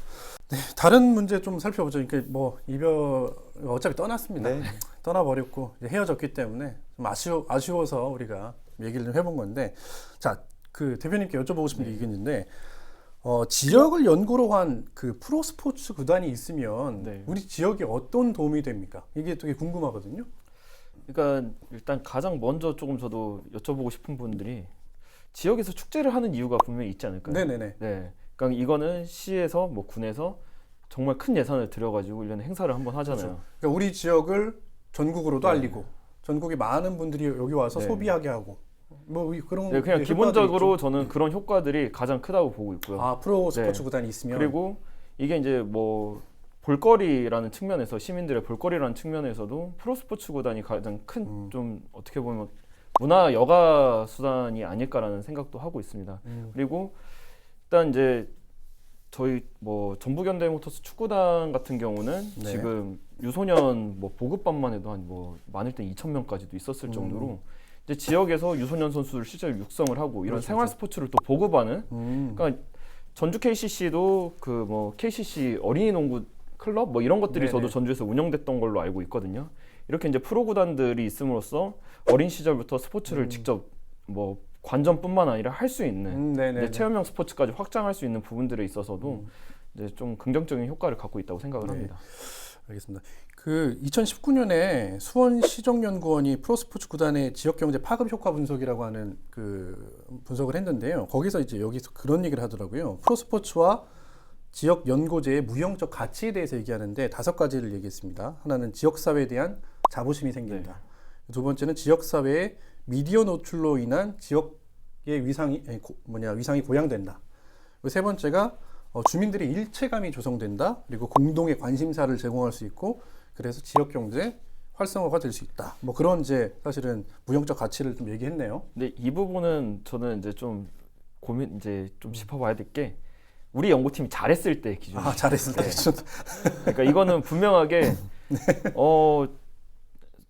네, 다른 문제 좀 살펴보죠. 그러니까 뭐 이별 어차피 떠났습니다. 네. 떠나버렸고 이제 헤어졌기 때문에 좀 아쉬워서 우리가 얘기를 좀 해본 건데, 자, 그 대표님께 여쭤보고 싶은 게 이게 있는데, 지역을 연고로 한 그 프로 스포츠 구단이 있으면 네. 우리 지역에 어떤 도움이 됩니까? 이게 되게 궁금하거든요. 그러니까 일단 가장 먼저 조금 저도 여쭤보고 싶은 분들이 지역에서 축제를 하는 이유가 분명히 있지 않을까요? 네네네. 네. 그러니까 이거는 시에서 뭐 군에서 정말 큰 예산을 들여가지고 1년에 행사를 한번 하잖아요. 그렇죠. 그러니까 우리 지역을 전국으로도 알리고 전국의 많은 분들이 여기 와서 네. 소비하게 하고 뭐 그런 네, 그냥 효과들이 기본적으로 있죠. 저는 그런 효과들이 가장 크다고 보고 있고요. 아 프로 스포츠 네. 구단이 있으면 그리고 이게 이제 뭐 볼거리라는 측면에서 시민들의 볼거리라는 측면에서도 프로스포츠 구단이 가장 큰 좀 어떻게 보면 문화 여가 수단이 아닐까라는 생각도 하고 있습니다. 그리고 일단 이제 저희 뭐 전북현대모터스 축구단 같은 경우는 네. 지금 유소년 뭐 보급반만 해도 한 뭐 많을 때 2,000명까지도 있었을 정도로 이제 지역에서 유소년 선수들 실제로 육성을 하고 이런 그렇죠. 생활 스포츠를 또 보급하는 그러니까 전주 KCC도 그 뭐 KCC 어린이 농구 클럽 뭐 이런 것들이 네네. 저도 전주에서 운영됐던 걸로 알고 있거든요. 이렇게 이제 프로 구단들이 있음으로써 어린 시절부터 스포츠를 직접 뭐 관전뿐만 아니라 할 수 있는 네네. 이제 체험형 스포츠까지 확장할 수 있는 부분들에 있어서도 이제 좀 긍정적인 효과를 갖고 있다고 생각을 네. 합니다. 알겠습니다. 그 2019년에 수원시정연구원이 프로스포츠 구단의 지역 경제 파급 효과 분석이라고 하는 그 분석을 했는데요. 거기서 이제 여기서 그런 얘기를 하더라고요. 프로스포츠와 지역 연고제의 무형적 가치에 대해서 얘기하는데 5가지를 얘기했습니다. 하나는 지역 사회에 대한 자부심이 생긴다. 두 번째는 지역 사회의 미디어 노출로 인한 지역의 위상이 고양된다. 그리고 세 번째가 주민들의 일체감이 조성된다. 그리고 공동의 관심사를 제공할 수 있고 그래서 지역 경제 활성화가 될 수 있다. 뭐 그런 이제 사실은 무형적 가치를 좀 얘기했네요. 근데 이 부분은 저는 이제 좀 고민 이제 좀 짚어봐야 될 게 우리 연구팀이 잘했을 때 기준. 아 잘했습니다. 그러니까 이거는 분명하게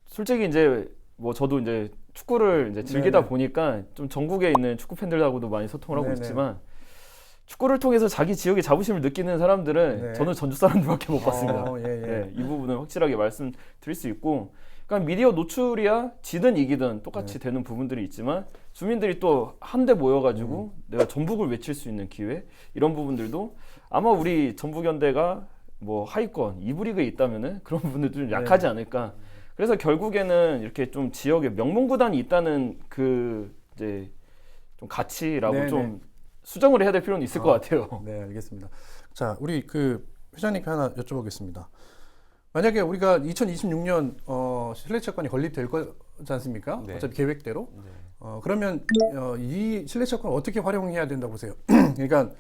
솔직히 이제 뭐 저도 이제 축구를 이제 즐기다 네네. 보니까 좀 전국에 있는 축구 팬들하고도 많이 소통을 하고 네네. 있지만 축구를 통해서 자기 지역의 자부심을 느끼는 사람들은 네. 저는 전주 사람들밖에 못 봤습니다. 예, 예. 네, 이 부분은 확실하게 말씀드릴 수 있고, 그러니까 미디어 노출이야 지든 이기든 똑같이 되는 부분들이 있지만 주민들이 또 한데 모여가지고 내가 전북을 외칠 수 있는 기회 이런 부분들도 아마 우리 전북현대가 뭐 하위권 2부 리그에 있다면은 그런 부분들도 좀 약하지 않을까. 그래서 결국에는 이렇게 좀 지역에 명문 구단이 있다는 그 이제 좀 가치라고 네네. 좀 수정을 해야 될 필요는 있을 것 같아요. 네, 알겠습니다. 자, 우리 그 회장님께 하나 여쭤보겠습니다. 만약에 우리가 2026년 실내체육관이 건립될 거지 않습니까? 네. 어차피 계획대로. 네. 그러면 이 실내체육관을 어떻게 활용해야 된다고 보세요? 그러니까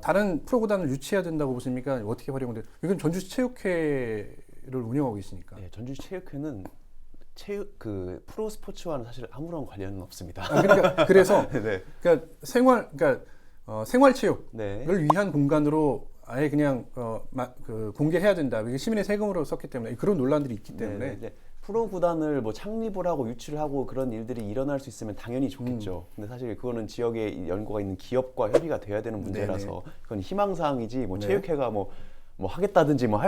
다른 프로구단을 유치해야 된다고 보십니까? 어떻게 활용돼? 이건 전주시 체육회를 운영하고 계시니까. 네, 전주시 체육회는 그 프로 스포츠와는 사실 아무런 관련은 없습니다. 그러니까 그래서 네. 그러니까 생활체육을 네. 위한 공간으로 아예 그냥 그 공개해야 된다. 이게 시민의 세금으로 썼기 때문에 그런 논란들이 있기 때문에. 네, 이제 프로 구단을 뭐 창립을 하고 유치를 하고 그런 일들이 일어날 수 있으면 당연히 좋겠죠. 근데 사실 그거는 지역에 연고가 있는 기업과 협의가 돼야 되는 문제라서 그건 희망사항이지 뭐 네. 체육회가 뭐 하겠다든지 뭐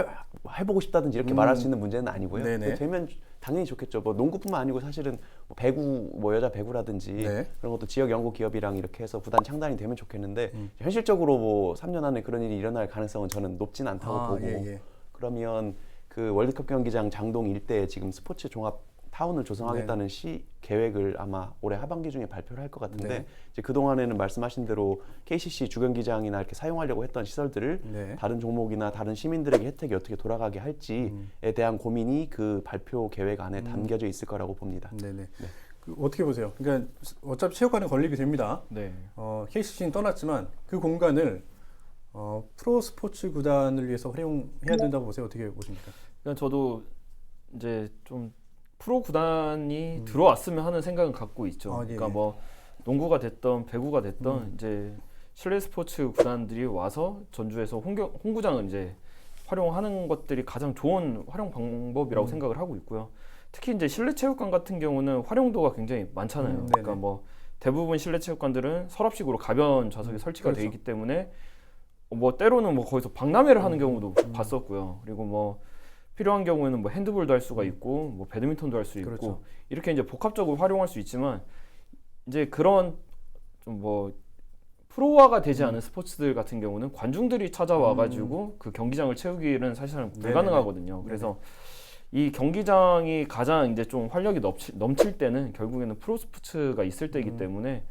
해보고 싶다든지 이렇게 말할 수 있는 문제는 아니고요. 네네. 되면 당연히 좋겠죠. 뭐 농구뿐만 아니고 사실은 뭐 배구, 뭐 여자 배구라든지 네. 그런 것도 지역 연고 기업이랑 이렇게 해서 구단 창단이 되면 좋겠는데 현실적으로 뭐 3년 안에 그런 일이 일어날 가능성은 저는 높진 않다고 보고 예. 그러면 그 월드컵 경기장 장동 일대에 지금 스포츠 종합 타운을 조성하겠다는 시 계획을 아마 올해 하반기 중에 발표를 할 것 같은데 네. 이제 그 동안에는 말씀하신 대로 KCC 주경기장이나 이렇게 사용하려고 했던 시설들을 네. 다른 종목이나 다른 시민들에게 혜택이 어떻게 돌아가게 할지에 대한 고민이 그 발표 계획 안에 담겨져 있을 거라고 봅니다. 네네. 그 어떻게 보세요? 그러니까 어차피 체육관은 건립이 됩니다. 네. KCC는 떠났지만 그 공간을 프로 스포츠 구단을 위해서 활용해야 된다고 보세요. 어떻게 보십니까? 그냥 저도 이제 좀 프로 구단이 들어왔으면 하는 생각은 갖고 있죠. 아, 예. 그러니까 뭐 농구가 됐던 배구가 됐던 이제 실내 스포츠 구단들이 와서 전주에서 홈구장을 이제 활용하는 것들이 가장 좋은 활용 방법이라고 생각을 하고 있고요. 특히 이제 실내 체육관 같은 경우는 활용도가 굉장히 많잖아요. 네네. 그러니까 뭐 대부분 실내 체육관들은 서랍식으로 가변 좌석이 설치가 그렇죠. 되어 있기 때문에 뭐 때로는 뭐 거기서 박람회를 하는 경우도 봤었고요. 그리고 뭐 필요한 경우에는 뭐 핸드볼도 할 수가 있고 뭐 배드민턴도 할 수 있고 그렇죠. 이렇게 이제 복합적으로 활용할 수 있지만 이제 그런 좀 뭐 프로화가 되지 않은 스포츠들 같은 경우는 관중들이 찾아와 가지고 그 경기장을 채우기는 사실은 불가능하거든요. 그래서 이 경기장이 가장 이제 좀 활력이 넘칠 때는 결국에는 프로 스포츠가 있을 때이기 때문에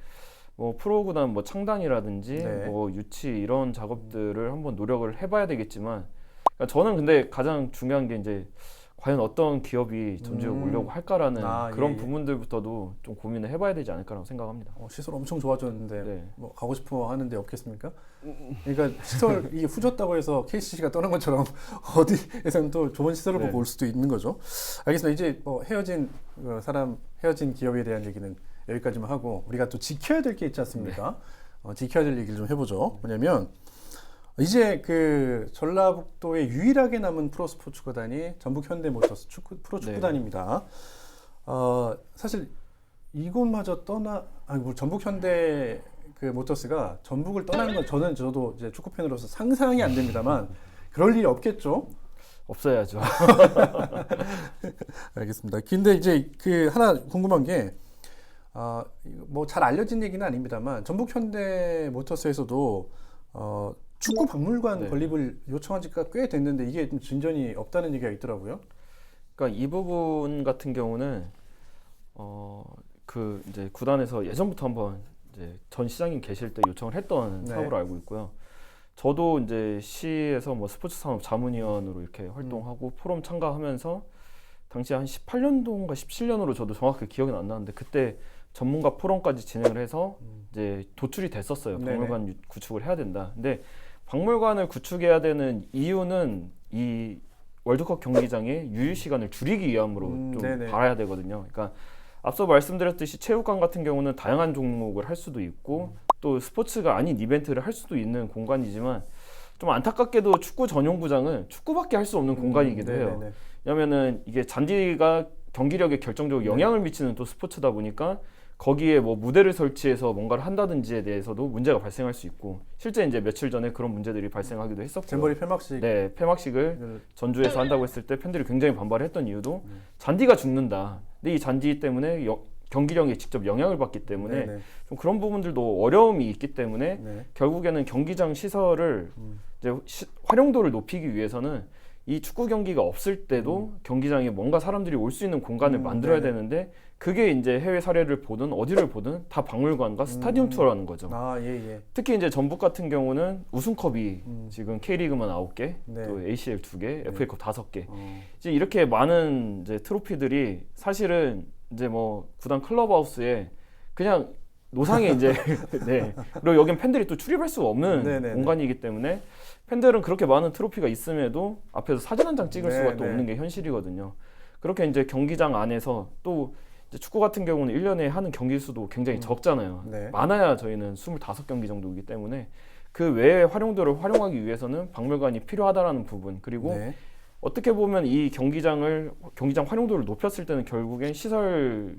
뭐 프로 구단 뭐 창단이라든지 네. 뭐 유치 이런 작업들을 한번 노력을 해봐야 되겠지만 그러니까 저는 근데 가장 중요한 게 이제 과연 어떤 기업이 전주에 오려고 할까라는 그런 예. 부분들부터도 좀 고민을 해봐야 되지 않을까라고 생각합니다. 시설 엄청 좋아졌는데 네. 뭐 가고 싶어 하는데 없겠습니까? 그러니까 시설 이게 후졌다고 해서 KCC가 떠난 것처럼 어디에서는 또 좋은 시설을 네. 보고 올 수도 있는 거죠. 알겠습니다. 이제 뭐 헤어진 헤어진 기업에 대한 얘기는 여기까지만 하고 우리가 또 지켜야 될 게 있지 않습니까? 지켜야 될 얘기를 좀 해보죠. 뭐냐면 이제 그 전라북도에 유일하게 남은 프로스포츠 구단이 전북 현대모터스 프로 축구단입니다. 사실 이곳마저 전북 현대 그 모터스가 전북을 떠나는 건 저도 이제 축구 팬으로서 상상이 안 됩니다만 그럴 일이 없겠죠. 없어야죠. 알겠습니다. 근데 이제 그 하나 궁금한 게 뭐 잘 알려진 얘기는 아닙니다만 전북 현대 모터스에서도 축구 박물관 네. 건립을 요청한 지가 꽤 됐는데 이게 좀 진전이 없다는 얘기가 있더라고요. 그러니까 이 부분 같은 경우는 그 이제 구단에서 예전부터 한번 이제 전 시장님 계실 때 요청을 했던 네. 사업으로 알고 있고요. 저도 이제 시에서 뭐 스포츠 산업 자문위원으로 이렇게 활동하고 포럼 참가하면서 당시 한 18년도인가 17년으로 저도 정확히 기억은 안 나는데 그때 전문가 포럼까지 진행을 해서 이제 도출이 됐었어요. 네네. 박물관 구축을 해야 된다. 근데 박물관을 구축해야 되는 이유는 이 월드컵 경기장의 유휴 시간을 줄이기 위함으로 좀 네네. 봐야 되거든요. 그러니까 앞서 말씀드렸듯이 체육관 같은 경우는 다양한 종목을 할 수도 있고 또 스포츠가 아닌 이벤트를 할 수도 있는 공간이지만 좀 안타깝게도 축구 전용구장은 축구밖에 할 수 없는 공간이기도 해요. 네네네. 왜냐면은 이게 잔디가 경기력에 결정적으로 영향을 미치는 또 스포츠다 보니까 거기에 뭐 무대를 설치해서 뭔가를 한다든지에 대해서도 문제가 발생할 수 있고 실제 이제 며칠 전에 그런 문제들이 발생하기도 했었고요. 잼버리 폐막식. 네, 폐막식을 전주에서 한다고 했을 때 팬들이 굉장히 반발했던 이유도 잔디가 죽는다. 근데 이 잔디 때문에 경기력에 직접 영향을 받기 때문에 네네. 좀 그런 부분들도 어려움이 있기 때문에 네. 결국에는 경기장 시설을 이제 활용도를 높이기 위해서는 이 축구 경기가 없을 때도 경기장에 뭔가 사람들이 올 수 있는 공간을 만들어야 네네. 되는데 그게 이제 해외 사례를 보든 어디를 보든 다 박물관과 스타디움 투어라는 거죠. 예. 특히 이제 전북 같은 경우는 우승컵이 지금 K리그만 9개, 네. 또 ACL 2개, FA컵 5개. 어. 이제 이렇게 많은 이제 트로피들이 사실은 이제 뭐 구단 클럽하우스에 그냥 노상에 이제 네. 그리고 여긴 팬들이 또 출입할 수 없는 네네네. 공간이기 때문에 팬들은 그렇게 많은 트로피가 있음에도 앞에서 사진 한 장 찍을 수가 또 네네. 없는 게 현실이거든요. 그렇게 이제 경기장 안에서 또 이제 축구 같은 경우는 1년에 하는 경기 수도 굉장히 적잖아요. 네. 많아야 저희는 25경기 정도이기 때문에 그 외의 활용도를 활용하기 위해서는 박물관이 필요하다라는 부분 그리고 네. 어떻게 보면 이 경기장 활용도를 높였을 때는 결국엔 시설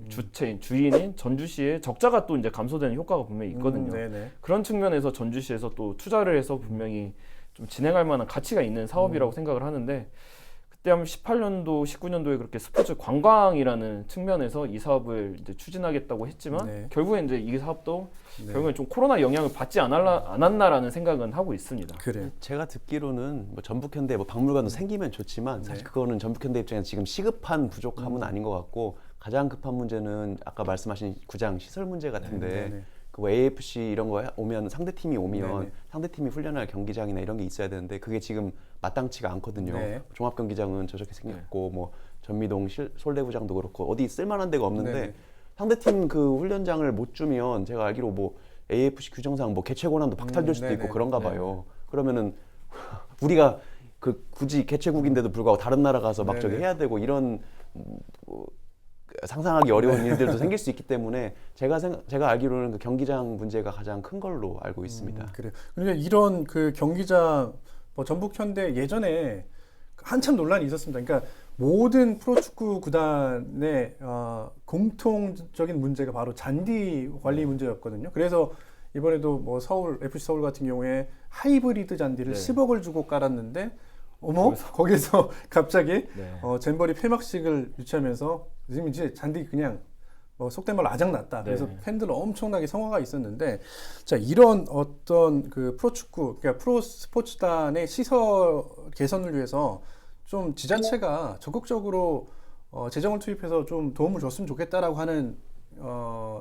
주인인 전주시의 적자가 또 이제 감소되는 효과가 분명히 있거든요. 네네. 그런 측면에서 전주시에서 또 투자를 해서 분명히 좀 진행할 만한 가치가 있는 사업이라고 생각을 하는데 그때 한 18년도, 19년도에 그렇게 스포츠 관광이라는 측면에서 이 사업을 이제 추진하겠다고 했지만 네. 결국엔 이제 이 사업도 네. 결국엔 좀 코로나 영향을 받지 않았나라는 생각은 하고 있습니다. 그래. 제가 듣기로는 뭐 전북현대 뭐 박물관도 생기면 좋지만 사실 그거는 전북현대 입장에서 지금 시급한 부족함은 아닌 것 같고 가장 급한 문제는 아까 말씀하신 구장 시설 문제 같은데 네네. 그 AFC 이런 거 오면 상대팀이 오면 네네. 상대팀이 훈련할 경기장이나 이런 게 있어야 되는데 그게 지금 마땅치가 않거든요. 네. 종합경기장은 저렇게 생겼고 뭐 전미동 솔대구장도 그렇고 어디 쓸만한 데가 없는데 네네. 상대팀 그 훈련장을 못 주면 제가 알기로 뭐 AFC 규정상 뭐 개최 권한도 박탈될 수도 있고 네네. 그런가 봐요. 그러면은 우리가 그 굳이 개최국인데도 불구하고 다른 나라 가서 막 저기 네네. 해야 되고 이런 상상하기 어려운 일들도 생길 수 있기 때문에 제가 알기로는 그 경기장 문제가 가장 큰 걸로 알고 있습니다. 그래요. 그러니까 이런 그 경기장 뭐 전북 현대 예전에 한참 논란이 있었습니다. 그러니까 모든 프로축구 구단의 공통적인 문제가 바로 잔디 관리 문제였거든요. 그래서 이번에도 뭐 FC 서울 같은 경우에 하이브리드 잔디를 네. 10억을 주고 깔았는데 거기서 갑자기 네. 잼버리 폐막식을 유치하면서 지금 이제 잔디 그냥 뭐 속된 말로 아작났다. 그래서 네. 팬들 엄청나게 성화가 있었는데, 자 이런 어떤 그 프로축구, 그러니까 프로 스포츠단의 시설 개선을 위해서 좀 지자체가 적극적으로 재정을 투입해서 좀 도움을 줬으면 좋겠다라고 하는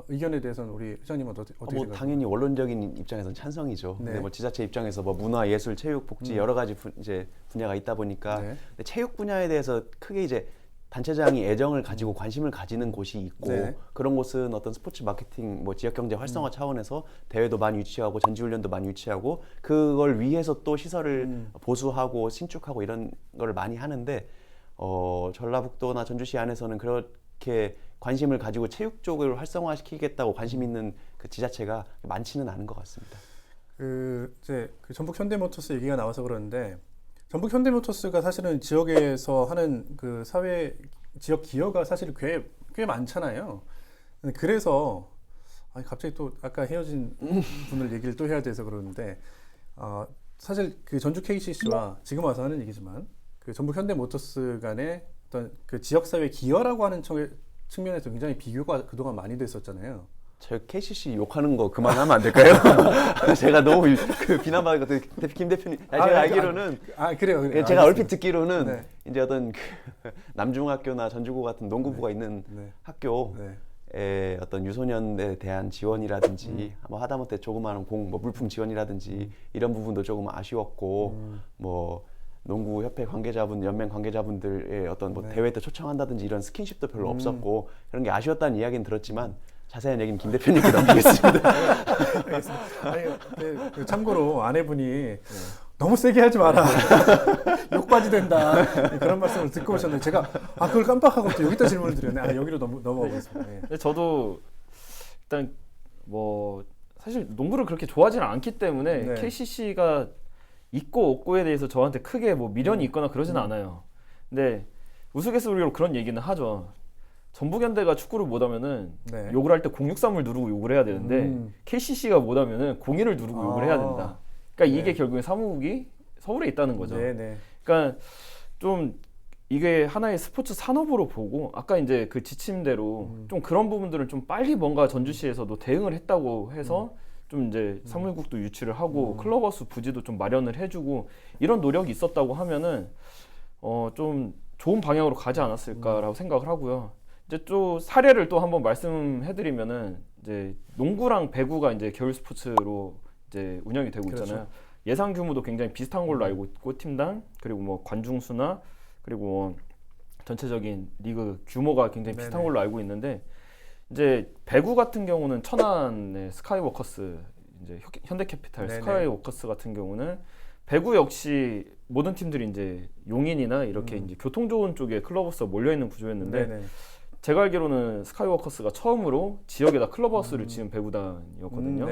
의견에 대해서는 우리 회장님은 어떻게 뭐 생각하세요? 당연히 원론적인 입장에서는 찬성이죠. 네. 근데 뭐 지자체 입장에서 뭐 문화, 예술, 체육, 복지 여러 가지 이제 분야가 있다 보니까 네. 근데 체육 분야에 대해서 크게 이제 단체장이 애정을 가지고 관심을 가지는 곳이 있고 네. 그런 곳은 어떤 스포츠 마케팅, 뭐 지역 경제 활성화 차원에서 대회도 많이 유치하고 전지훈련도 많이 유치하고 그걸 위해서 또 시설을 보수하고 신축하고 이런 걸 많이 하는데 전라북도나 전주시 안에서는 그렇게 관심을 가지고 체육 쪽을 활성화시키겠다고 관심 있는 그 지자체가 많지는 않은 것 같습니다. 이제 그 전북 현대모터스 얘기가 나와서 그러는데 전북 현대모터스가 사실은 지역에서 하는 그 사회 지역 기여가 사실 꽤 많잖아요. 그래서 갑자기 또 아까 헤어진 분을 얘기를 또 해야 돼서 그러는데 사실 그 전주 KCC와 지금 와서 하는 얘기지만 그 전북 현대모터스 간의 어떤 그 지역 사회 기여라고 하는 측면에서 굉장히 비교가 그동안 많이 됐었잖아요. 저 KCC 욕하는 거 그만하면 안 될까요? 제가 너무 그 비난받은 것 김 대표님, 제가 알기로는 그래요. 제가 얼핏 듣기로는 네. 이제 어떤 그 남중학교나 전주고 같은 농구부가 있는 네. 학교에 어떤 유소년에 대한 지원이라든지 뭐 하다못해 조그마한 뭐 물품 지원이라든지 이런 부분도 조금 아쉬웠고 뭐 농구 협회 관계자분, 연맹 관계자분들의 어떤 뭐 대회 때 초청한다든지 이런 스킨십도 별로 없었고 그런 게 아쉬웠다는 이야기는 들었지만 자세한 얘기는 김 대표님께 넘기겠습니다. 알겠습니다. 참고로 아내분이 너무 세게 하지 마라. 욕받이 된다. 그런 말씀을 듣고 오셨는데 제가 그걸 깜빡하고 또 여기다 질문을 드렸네. 여기로 넘어가 보겠습니다. 예. 근데 저도 일단 뭐 사실 농구를 그렇게 좋아하지는 않기 때문에 네. KCC가 있고 없고에 대해서 저한테 크게 뭐 미련이 있거나 그러지는 않아요. 근데 우스갯소리로 그런 얘기는 하죠. 전북현대가 축구를 못하면은 네. 욕을 할 때 063을 누르고 욕을 해야 되는데 KCC가 못하면은 01을 누르고 욕을 해야 된다. 그러니까 이게 결국엔 사무국이 서울에 있다는 거죠. 네. 그러니까 좀 이게 하나의 스포츠 산업으로 보고 아까 이제 그 지침대로 좀 그런 부분들을 좀 빨리 뭔가 전주시에서도 대응을 했다고 해서 좀 이제 사무국도 유치를 하고 클럽하우스 부지도 좀 마련을 해주고 이런 노력이 있었다고 하면은 좀 좋은 방향으로 가지 않았을까라고 생각을 하고요. 이제 또 사례를 또 한번 말씀해드리면은 이제 농구랑 배구가 이제 겨울 스포츠로 이제 운영이 되고 있잖아요. 그렇죠. 예상 규모도 굉장히 비슷한 걸로 알고 있고 팀당 그리고 뭐 관중 수나 그리고 뭐 전체적인 리그 규모가 굉장히 비슷한 걸로 알고 있는데 이제 배구 같은 경우는 천안의 스카이워커스 이제 현대캐피탈 스카이워커스 같은 경우는 배구 역시 모든 팀들이 이제 용인이나 이렇게 이제 교통 좋은 쪽에 클럽하우스가 몰려 있는 구조였는데 제가 알기로는 스카이워커스가 처음으로 지역에다 클럽하우스를 지은 배구단이었거든요.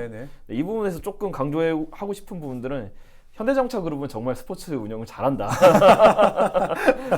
이 부분에서 조금 강조하고 싶은 부분들은 현대자동차 그룹은 정말 스포츠 운영을 잘한다.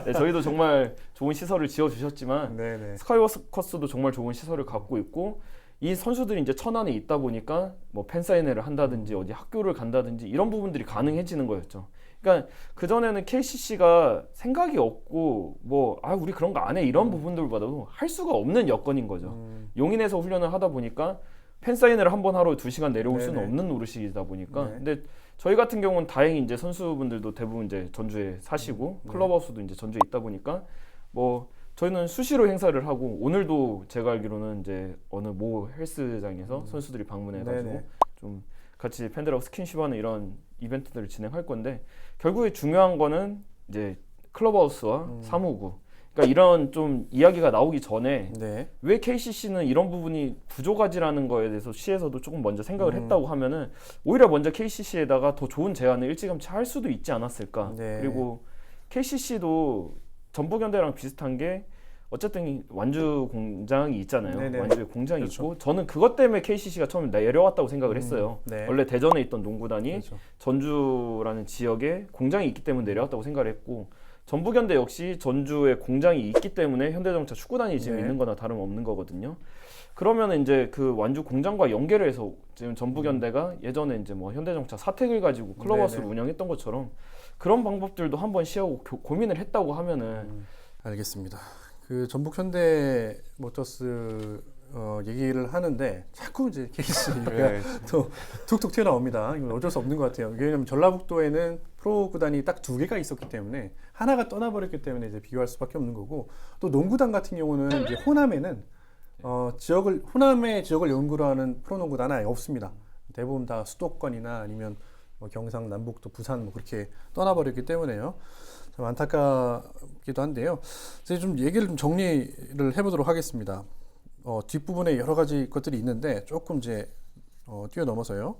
네, 저희도 정말 좋은 시설을 지어주셨지만 스카이워커스도 정말 좋은 시설을 갖고 있고 이 선수들이 이제 천안에 있다 보니까 뭐 팬사인회를 한다든지 어디 학교를 간다든지 이런 부분들이 가능해지는 거였죠. 그러니까 그전에는 KCC가 생각이 없고 뭐 우리 그런 거 안 해 이런 부분들보다도 할 수가 없는 여건인 거죠. 용인에서 훈련을 하다 보니까 팬사인회를 한 번 하러 2시간 내려올 수는 없는 노릇이다 보니까 근데 저희 같은 경우는 다행히 이제 선수분들도 대부분 이제 전주에 사시고 클럽하우스도 이제 전주에 있다 보니까 뭐 저희는 수시로 행사를 하고 오늘도 제가 알기로는 이제 어느 모 헬스장에서 선수들이 방문해가지고 좀 같이 팬들하고 스킨십하는 이런 이벤트들을 진행할 건데 결국에 중요한 거는 이제 클럽하우스와 사무국 그러니까 이런 좀 이야기가 나오기 전에 왜 KCC는 이런 부분이 부족하지라는 거에 대해서 시에서도 조금 먼저 생각을 했다고 하면은 오히려 먼저 KCC에다가 더 좋은 제안을 일찌감치 할 수도 있지 않았을까. 그리고 KCC도 전북현대랑 비슷한 게 어쨌든 완주 공장이 있잖아요. 완주에 공장이 있고 저는 그것 때문에 KCC가 처음에 내려왔다고 생각을 했어요. 원래 대전에 있던 농구단이 전주라는 지역에 공장이 있기 때문에 내려왔다고 생각을 했고 전북현대 역시 전주에 공장이 있기 때문에 현대자동차 축구단이 지금 있는 거나 다름없는 거거든요. 그러면 이제 그 완주 공장과 연계를 해서 지금 전북현대가 예전에 이제 뭐 현대자동차 사택을 가지고 클럽하우스를 운영했던 것처럼 그런 방법들도 한번 시하고 고민을 했다고 하면은 알겠습니다. 그 전북 현대모터스 얘기를 하는데 자꾸 이제 KCC가 또 툭툭 튀어나옵니다. 이건 어쩔 수 없는 것 같아요. 왜냐하면 전라북도에는 프로 구단이 딱 2개가 있었기 때문에 하나가 떠나버렸기 때문에 이제 비교할 수밖에 없는 거고 또 농구단 같은 경우는 이제 호남에는 지역을 호남의 지역을 연구로 하는 프로농구단은 아예 없습니다. 대부분 다 수도권이나 아니면 뭐 경상, 남북도, 부산 뭐 그렇게 떠나버렸기 때문에요. 참 안타깝기도 한데요. 이제 좀 얘기를 좀 정리를 해보도록 하겠습니다. 뒷부분에 여러 가지 것들이 있는데 조금 이제 뛰어넘어서요.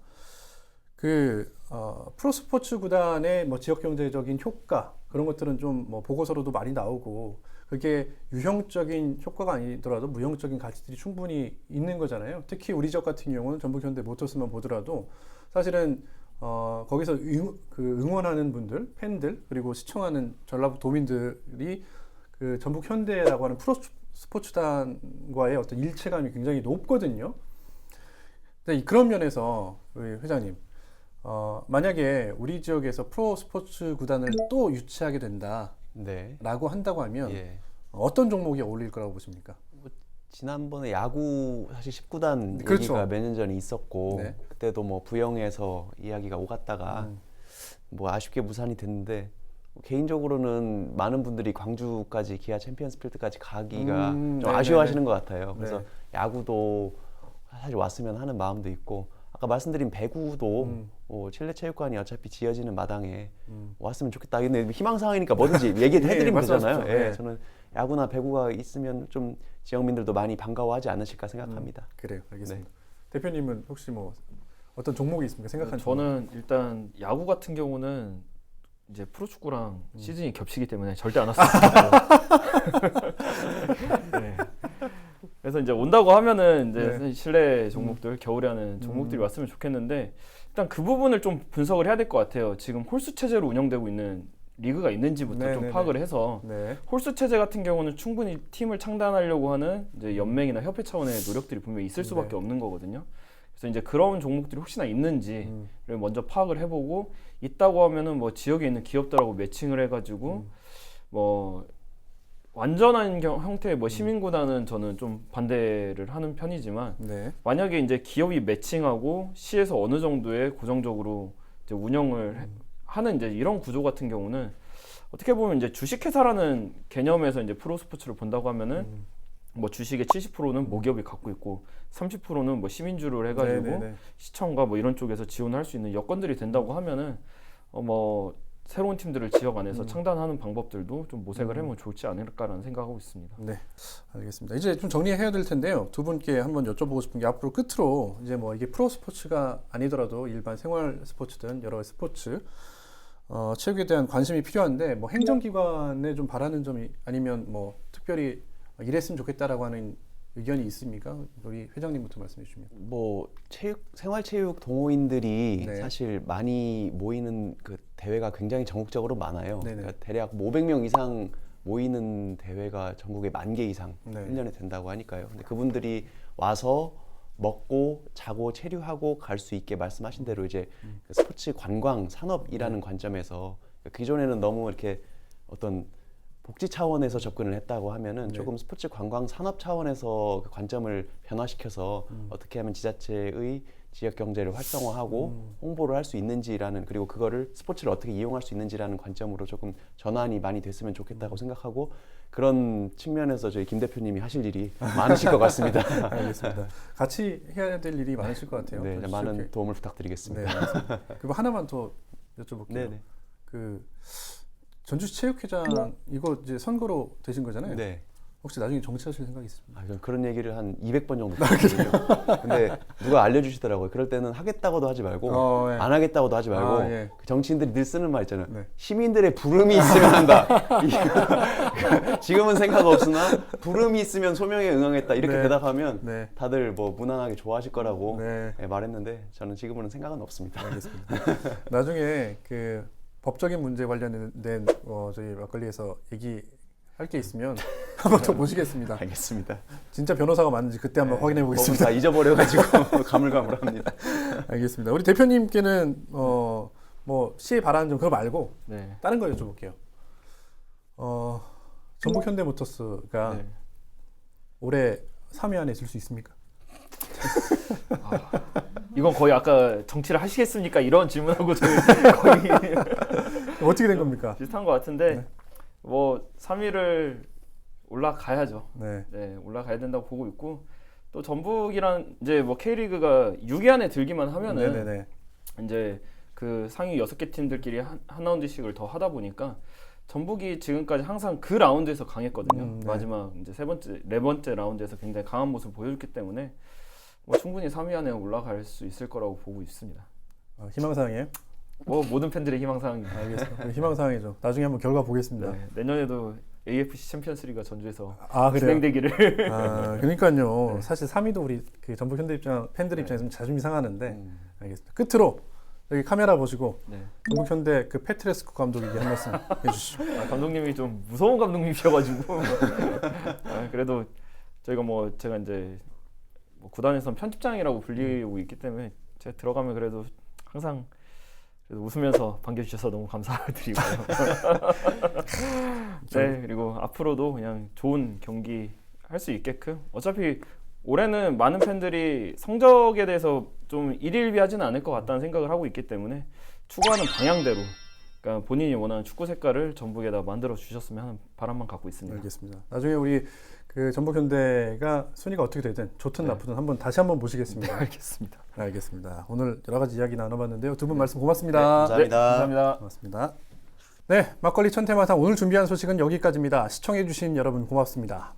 프로스포츠 구단의 뭐 지역 경제적인 효과 그런 것들은 좀 뭐 보고서로도 많이 나오고 그게 유형적인 효과가 아니더라도 무형적인 가치들이 충분히 있는 거잖아요. 특히 우리 지역 같은 경우는 전북 현대 모터스만 보더라도 사실은 거기서 응원하는 분들, 팬들 그리고 시청하는 전라북 도민들이 그 전북 현대라고 하는 프로스포츠단과의 어떤 일체감이 굉장히 높거든요. 근데 그런 면에서 우리 회장님, 만약에 우리 지역에서 프로스포츠 구단을 또 유치하게 된다라고 네. 한다고 하면 예. 어떤 종목이 어울릴 거라고 보십니까? 지난번에 야구 사실 19단 그렇죠. 얘기가 몇 년 전에 있었고 네. 그때도 뭐 부영에서 이야기가 오갔다가 뭐 아쉽게 무산이 됐는데 개인적으로는 많은 분들이 광주까지 기아 챔피언스필드까지 가기가 좀 네네네. 아쉬워하시는 것 같아요. 그래서 네. 야구도 사실 왔으면 하는 마음도 있고 아까 말씀드린 배구도 칠레체육관이 어차피 지어지는 마당에 왔으면 좋겠다. 근데 희망사항이니까 뭐든지 얘기해드리면 말씀하십시오. 되잖아요. 예, 네. 저는 야구나 배구가 있으면 좀 지역민들도 많이 반가워하지 않으실까 생각합니다. 그래요, 알겠습니다. 대표님은 혹시 뭐 어떤 종목이 있습니까? 생각한 종목? 저는 일단 야구 같은 경우는 이제 프로축구랑 시즌이 겹치기 때문에 절대 안 왔으면 좋겠어요. 네. 그래서 이제 온다고 하면은 이제 네. 실내 종목들, 겨울에 하는 종목들이 왔으면 좋겠는데 일단 그 부분을 좀 분석을 해야 될 것 같아요. 지금 홀수 체제로 운영되고 있는 리그가 있는지부터 좀 네네네. 파악을 해서 네. 홀수 체제 같은 경우는 충분히 팀을 창단하려고 하는 이제 연맹이나 협회 차원의 노력들이 분명히 있을 수밖에 네. 없는 거거든요. 그래서 이제 그런 종목들이 혹시나 있는지를 먼저 파악을 해보고 있다고 하면은 뭐 지역에 있는 기업들하고 매칭을 해가지고 뭐 완전한 형태의 뭐 시민구단은 저는 좀 반대를 하는 편이지만 네. 만약에 이제 기업이 매칭하고 시에서 어느 정도의 고정적으로 이제 운영을 하는 이제 이런 구조 같은 경우는 어떻게 보면 이제 주식회사라는 개념에서 이제 프로스포츠를 본다고 하면은 뭐 주식의 70%는 모기업이 갖고 있고 30%는 뭐 시민주를 해가지고 네네네. 시청과 뭐 이런 쪽에서 지원할 수 있는 여건들이 된다고 하면은 뭐 새로운 팀들을 지역 안에서 창단하는 방법들도 좀 모색을 해보면 좋지 않을까라는 생각하고 있습니다. 네, 알겠습니다. 이제 좀 정리해야 될 텐데요. 두 분께 한번 여쭤보고 싶은 게 앞으로 끝으로 이제 뭐 이게 프로 스포츠가 아니더라도 일반 생활 스포츠든 여러 스포츠 체육에 대한 관심이 필요한데 뭐 행정기관에 좀 바라는 점이 아니면 뭐 특별히 이랬으면 좋겠다라고 하는 의견이 있습니까? 우리 회장님부터 말씀해 주시면. 뭐 생활체육 동호인들이 네. 사실 많이 모이는 그 대회가 굉장히 전국적으로 많아요. 네네. 그러니까 대략 500명 이상 모이는 대회가 전국에 10,000개 이상 네. 1년에 된다고 하니까요. 근데 그분들이 와서 먹고 자고 체류하고 갈 수 있게 말씀하신 대로 이제 그 스포츠 관광 산업이라는 관점에서 기존에는 너무 이렇게 어떤 복지 차원에서 접근을 했다고 하면은 네. 조금 스포츠 관광 산업 차원에서 그 관점을 변화시켜서 어떻게 하면 지자체의 지역 경제를 활성화하고 홍보를 할 수 있는지라는 그리고 그거를 스포츠를 어떻게 이용할 수 있는지라는 관점으로 조금 전환이 많이 됐으면 좋겠다고 생각하고 그런 측면에서 저희 김 대표님이 하실 일이 많으실 것 같습니다. 알겠습니다. 같이 해야 될 일이 많으실 것 같아요. 네, 좀 많은 이렇게. 도움을 네, 부탁드리겠습니다. 알겠습니다. 그리고 하나만 더 여쭤볼게요. 네네. 그 전주시 체육회장 이거 이제 선거로 되신 거잖아요. 네. 혹시 나중에 정치하실 생각 있습니까? 저는 그런 얘기를 한 200번 정도 했거든요. 근데 누가 알려주시더라고요. 그럴 때는 하겠다고도 하지 말고 예. 안 하겠다고도 하지 말고 예. 그 정치인들이 늘 쓰는 말 있잖아요. 네. 시민들의 부름이 있으면 한다. 지금은 생각 없으나 부름이 있으면 소명에 응하겠다. 이렇게 네. 대답하면 네. 다들 뭐 무난하게 좋아하실 거라고 네. 말했는데 저는 지금은 생각은 없습니다. 알겠습니다. 나중에 그 법적인 문제 관련된 저희 막걸리에서 얘기할 게 있으면 한번 더 모시겠습니다. 알겠습니다. 진짜 변호사가 맞는지 그때 한번 확인해 보겠습니다. 다 잊어버려가지고 가물가물합니다. 알겠습니다. 우리 대표님께는 뭐 시에 바라는 점 그거 말고 네. 다른 거 여쭤볼게요. 전북 현대모터스가 네. 올해 3위 안에 있을 수 있습니까? 이건 거의 아까 정치를 하시겠습니까? 이런 질문하고 저희 거의 어떻게 된 겁니까? 비슷한 것 같은데 네. 뭐 3위를 올라가야죠. 네. 네, 올라가야 된다고 보고 있고 또 전북이란 이제 뭐 K리그가 6위 안에 들기만 하면은 네네네. 이제 그 상위 6개 팀들끼리 한 라운드씩을 더 하다 보니까 전북이 지금까지 항상 그 라운드에서 강했거든요. 네. 마지막 이제 네 번째 라운드에서 굉장히 강한 모습을 보여줬기 때문에 뭐 충분히 3위 안에 올라갈 수 있을 거라고 보고 있습니다. 희망사항이에요? 뭐 모든 팬들의 희망사항입니다. 알겠습니다. 희망사항이죠. 나중에 한번 결과 보겠습니다. 네, 내년에도 AFC 챔피언스리가 전주에서 아, 그래요? 진행되기를. 아, 그러니까요. 네. 사실 3위도 우리 그 전북 현대 팬들 입장에서는 자존심 상하는데 알겠습니다. 끝으로 여기 카메라 보시고 네. 전북 현대 그 페트레스코 감독에게 한 말씀 해주시죠. 감독님이 좀 무서운 감독님이셔가지고 그래도 저희가 뭐 제가 이제 뭐 구단에서는 편집장이라고 불리고 있기 때문에 제가 들어가면 그래도 항상 그래도 웃으면서 반겨주셔서 너무 감사드리고요. 네, 그리고 앞으로도 그냥 좋은 경기 할 수 있게끔 어차피 올해는 많은 팬들이 성적에 대해서 좀 일일비하지는 않을 것 같다는 생각을 하고 있기 때문에 추구하는 방향대로 그러니까 본인이 원하는 축구 색깔을 전북에다 만들어 주셨으면 하는 바람만 갖고 있습니다. 알겠습니다. 나중에 우리 그 전북 현대가 순위가 어떻게 되든 좋든 네. 나쁘든 다시 한번 모시겠습니다. 네, 알겠습니다. 알겠습니다. 오늘 여러 가지 이야기 나눠봤는데요. 두 분 말씀 고맙습니다. 감사합니다. 네, 감사합니다. 고맙습니다. 네, 막걸리 천태마상 오늘 준비한 소식은 여기까지입니다. 시청해주신 여러분 고맙습니다.